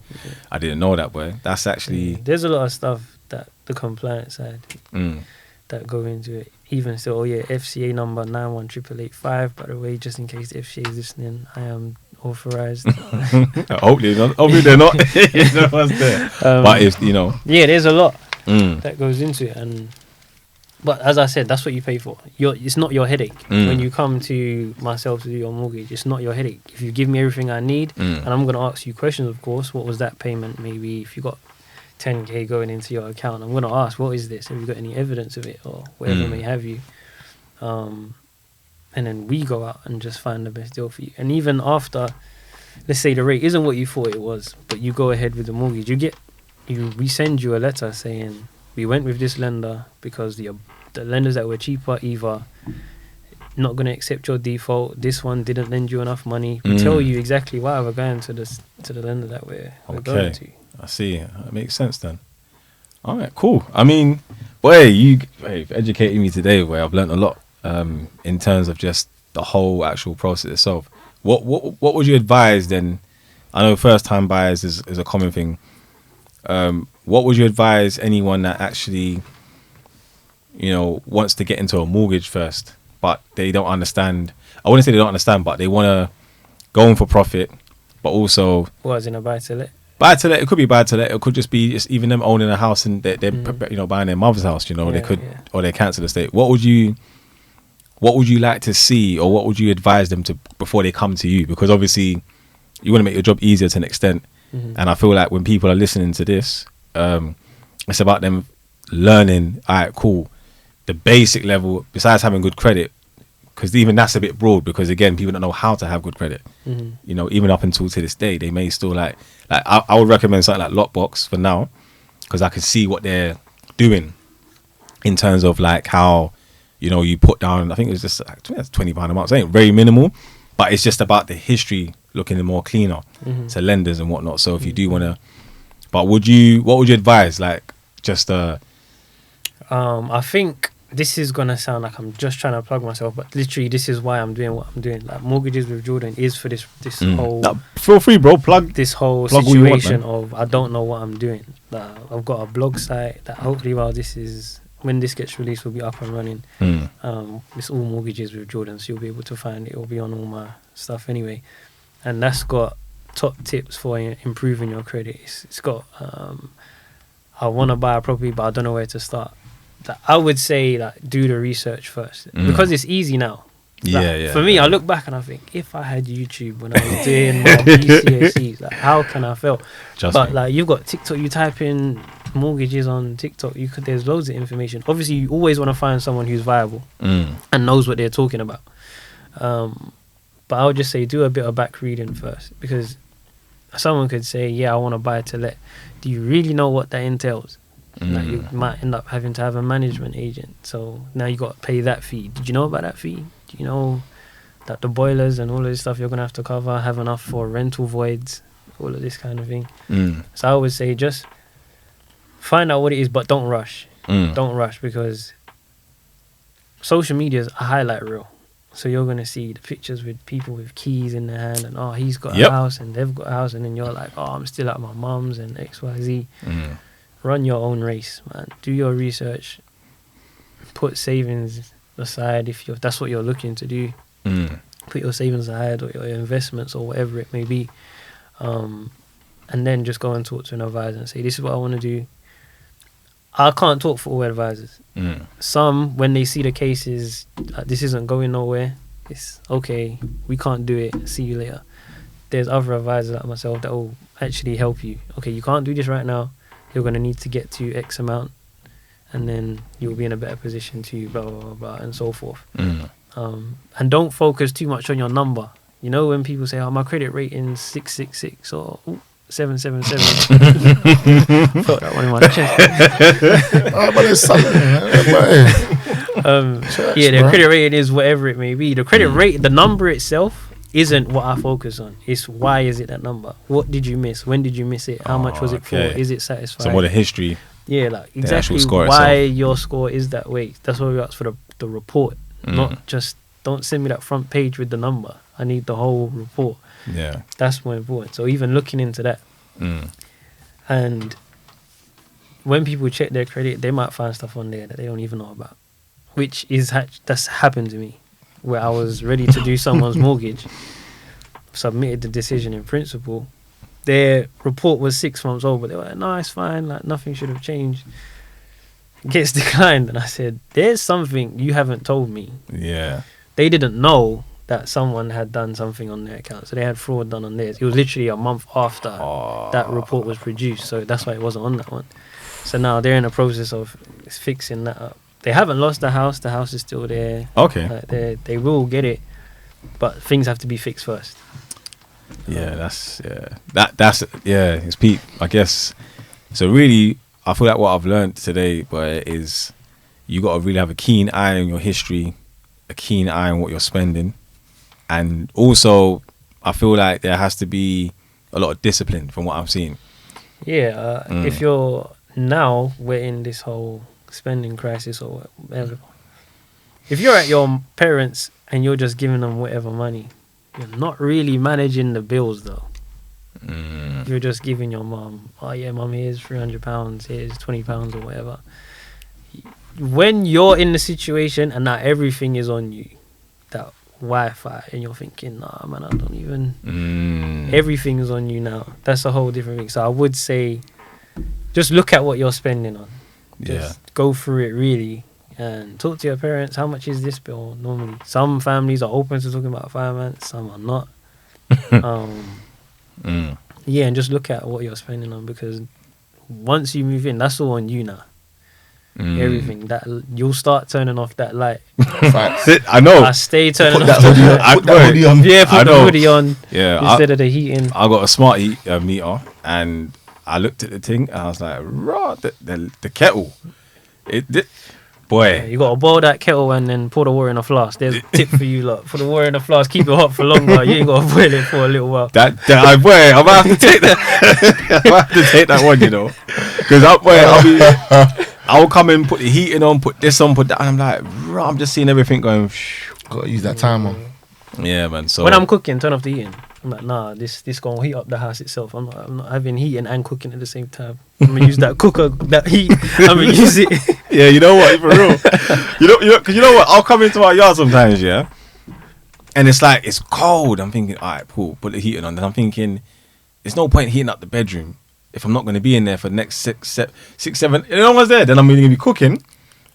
I didn't know that, boy. That's actually. There's a lot of stuff that the compliance side that go into it. Even still, FCA number 9188885. By the way, just in case the FCA is listening, I am authorized. Hopefully they're not. There. But if there's a lot that goes into it, but as I said, that's what you pay for. It's not your headache. When you come to myself to do your mortgage, it's not your headache. If you give me everything I need, and I'm going to ask you questions, of course, what was that payment? Maybe if you got 10k going into your account, I'm going to ask, what is this? Have you got any evidence of it or whatever may have you? And then we go out and just find the best deal for you. And even after, let's say the rate isn't what you thought it was, but you go ahead with the mortgage, we send you a letter saying we went with this lender because the lenders that were cheaper either not going to accept your default. This one didn't lend you enough money. We tell you exactly why we're going to the lender that we're going to. I see. That makes sense then. All right, cool. I mean, boy, you've educated me today. Where I've learned a lot in terms of just the whole actual process itself. What would you advise then? I know first time buyers is a common thing. What would you advise anyone that actually, wants to get into a mortgage first, but they don't understand? I wouldn't say they don't understand, but they want to go in for profit, but also... What, as in a buy-to-let? Buy-to-let, it could be buy-to-let. It could just be just even them owning a house and they're buying their mother's house, they could, or their council estate. What would you like to see, or what would you advise them to before they come to you? Because obviously you want to make your job easier to an extent. And I feel like when people are listening to this, it's about them learning, all right, cool, the basic level, besides having good credit, because even that's a bit broad, because again, people don't know how to have good credit. Even up until to this day, they may still like I would recommend something like Lockbox for now, because I can see what they're doing in terms of like how, you put down, I think it was just like £20 a month. It ain't very minimal, but it's just about the history looking more cleaner to lenders and whatnot. So if you do want to, but what would you advise? Like just I think this is gonna sound like I'm just trying to plug myself, but literally this is why I'm doing what I'm doing. Like Mortgages with Jordan is for this whole. Feel free, bro. Plug this whole plug situation of I don't know what I'm doing. I've got a blog site that hopefully when this gets released will be up and running. It's all Mortgages with Jordan, so you'll be able to find it. It'll be on all my stuff anyway, and that's got top tips for improving your credit. It's got I want to buy a property, but I don't know where to start. I would say do the research first, because it's easy now. For me, I look back and I think, if I had YouTube when I was doing my GCSEs, how can I fail? You've got TikTok, you type in mortgages on TikTok, there's loads of information. Obviously, you always want to find someone who's viable and knows what they're talking about. But I would just say do a bit of back reading first, because someone could say, I want to buy to let. Do you really know what that entails? You might end up having to have a management agent, so now you got to pay that fee. Did you know about that fee? Do you know that the boilers and all of this stuff you're going to have to cover, have enough for rental voids, all of this kind of thing? So I would say just find out what it is, but don't rush. Don't rush, because social media is a highlight reel. So you're going to see the pictures with people with keys in their hand and, he's got a house and they've got a house, and then you're like, I'm still at my mum's and XYZ. Run your own race, man. Do your research. Put savings aside if that's what you're looking to do. Put your savings aside, or your investments, or whatever it may be. And then just go and talk to an advisor and say, this is what I want to do. I can't talk for all advisors. Some, when they see the cases, this isn't going nowhere, it's okay, we can't do it, see you later. There's other advisors like myself that will actually help you. Okay, you can't do this right now. You're going to need to get to X amount, and then you'll be in a better position to blah, blah, blah, blah, and so forth. And don't focus too much on your number. When people say, my credit rating's 666 or 777. Felt that one in my chest. But it's something. The credit rating is whatever it may be. The credit rate, the number itself, isn't what I focus on. It's why is it that number? What did you miss? When did you miss it? How much was it for? Is it satisfying? So more the history. Yeah, exactly why your score is that way. That's why we ask for the report. Not just, don't send me that front page with the number. I need the whole report. Yeah. That's more important. So even looking into that. And when people check their credit, they might find stuff on there that they don't even know about. That's happened to me. Where I was ready to do someone's mortgage, submitted the decision in principle. Their report was 6 months old, but they were like, no, it's fine, nothing should have changed. It gets declined, and I said, there's something you haven't told me. Yeah. They didn't know that someone had done something on their account, so they had fraud done on theirs. It was literally a month after that report was produced, so that's why it wasn't on that one. So now they're in the process of fixing that up. They haven't lost the house is still there. Okay. They will get it, but things have to be fixed first. It's Pete, I guess. So really, I feel like what I've learned today, but is you got to really have a keen eye on your history, a keen eye on what you're spending, and also I feel like there has to be a lot of discipline from what I'm seeing. Yeah, if you're now we're in this whole spending crisis or whatever. If you're at your parents and you're just giving them whatever money, you're not really managing the bills though. You're just giving your mum, oh yeah, mum, here's £300, here's £20 or whatever. When you're in the situation and now everything is on you, that Wi-Fi, and you're thinking, nah, man, I don't even. Everything's on you now. That's a whole different thing. So I would say, just look at what you're spending on. Just go through it really, and talk to your parents. How much is this bill normally? Some families are open to talking about finance, some are not. Yeah, and just look at what you're spending on, because once you move in, that's all on you now. Everything that you'll start turning off that light. I know. I stay turning Put off that hoodie on. Yeah, put the hoodie on. Yeah, instead of the heating. I got a smart heat meter, and I looked at the thing, and I was like, "Raw, the kettle." Boy, You got to boil that kettle and then pour the water in a flask. There's a tip for you lot. Put the water in a flask, keep it hot for longer. You ain't got to boil it for a little while. boy, I might have to take that. I might have to take that one, you know, because I'll come in, put the heating on, put this on, put that, and I'm like, "Raw," I'm just seeing everything going. Gotta use that timer. Yeah, man. So when I'm cooking, turn off the heating. I'm like, nah, this gonna heat up the house itself. I'm not having heating and cooking at the same time. I'm gonna use that cooker, that heat. I'm gonna use it. yeah, you know what? For real, because you know what? I'll come into our yard sometimes, yeah, and it's like it's cold. I'm thinking, all right, cool, put the heating on. Then I'm thinking, there's no point heating up the bedroom if I'm not going to be in there for the next six, seven. No one's there. Then I'm going to be cooking, and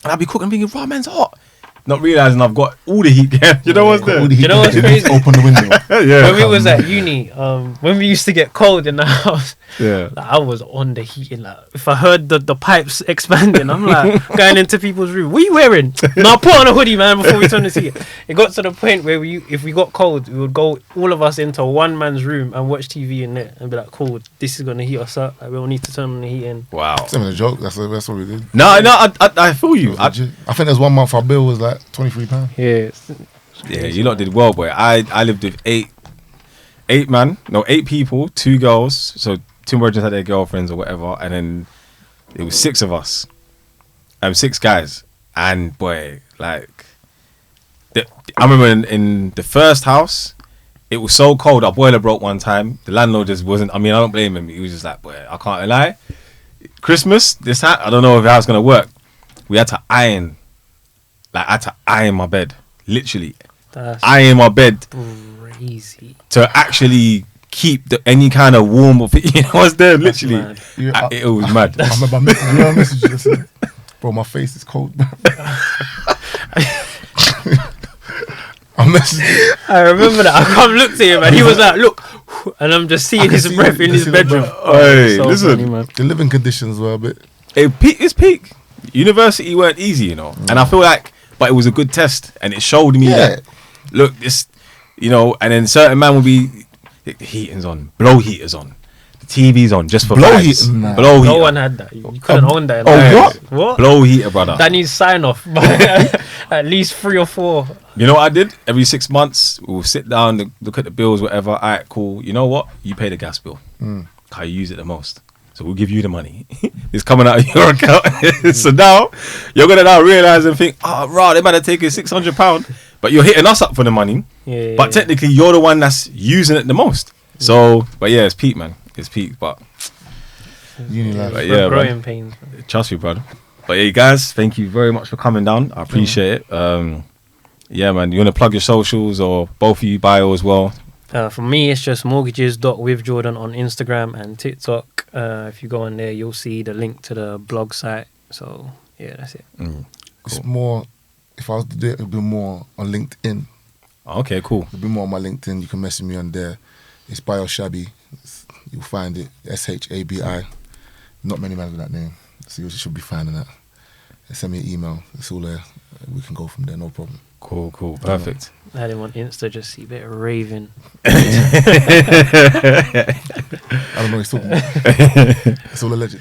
I'll be cooking. I'm thinking, raw man's hot. Not realizing I've got all the heat. Yeah, you know what's there? You know what's crazy? Open the window. Yeah. When we was at uni, when we used to get cold in the house, Yeah. like, I was on the heating. Like, if I heard the pipes expanding, I'm like going into people's room. What are you wearing? No, put on a hoodie, man, before we turn the heat. It got to the point where if we got cold, we would go all of us into one man's room and watch TV in there and be like, "Cool, this is gonna heat us up. Like, we don't need to turn on the heating." Wow. It's not even a joke. That's what we did. No, I feel you. I think there's 1 month our bill was like £23. Yeah. Yeah, you lot did well, boy. I lived with eight people, 2 girls. So 2 virgins had their girlfriends or whatever, and then it was 6 of us. 6 guys, and boy, like, I remember in the first house, it was so cold. Our boiler broke one time. The landlord just wasn't. I mean, I don't blame him. He was just like, boy, I can't lie. Christmas, I don't know if how it's gonna work. We had to iron. Like, I had to iron my bed, literally. Iron my bed Crazy. to actually keep any kind of warm of it. You know what's there? Literally, it was mad. I remember I messaged you. Bro, my face is cold, bro. I messaged you. I remember that. I come look to him and he was like, "Look," and I'm just seeing his breath in his bedroom. Hey, So listen, funny, man. The living conditions were a bit. it's peak. University weren't easy, you know, and I feel like, but it was a good test, and it showed me that, look, this, you know, and then certain man will be, the heating's on, blow heaters on, the TV's on, just for Blow vibes. heater? Nah. Blow heater. No one had that. You couldn't own that. What? Blow heater, brother. That needs sign off by at least 3 or 4. You know what I did? Every 6 months, we'll sit down, look at the bills, whatever. All right, cool. You know what? You pay the gas bill. How you use it the most. So we'll give you the money. It's coming out of your account. So now, you're going to now realise and think, oh, right, they might have taken £600. But you're hitting us up for the money. Yeah. But technically, you're the one that's using it the most. So, but yeah, it's peak, man. It's peak, but Uni life. But yeah, growing man. pains. Trust me, brother. But yeah, guys, thank you very much for coming down. I appreciate it. Yeah, man. You want to plug your socials, or both of you, Bayo as well? For me, it's just mortgages.withjordan on Instagram and TikTok. If you go on there, you'll see the link to the blog site. So, yeah, that's it. It's more, if I was to do it, it would be more on LinkedIn. Okay, cool. It'll be more on my LinkedIn. You can message me on there. It's Bayo Shabby. You'll find it. SHABI. Not many men with that name. So you should be finding that. Send me an email. It's all there. We can go from there. No problem. Cool. Perfect. I had him on Insta, just see a bit of raving. I don't know what he's talking about. It's all alleged.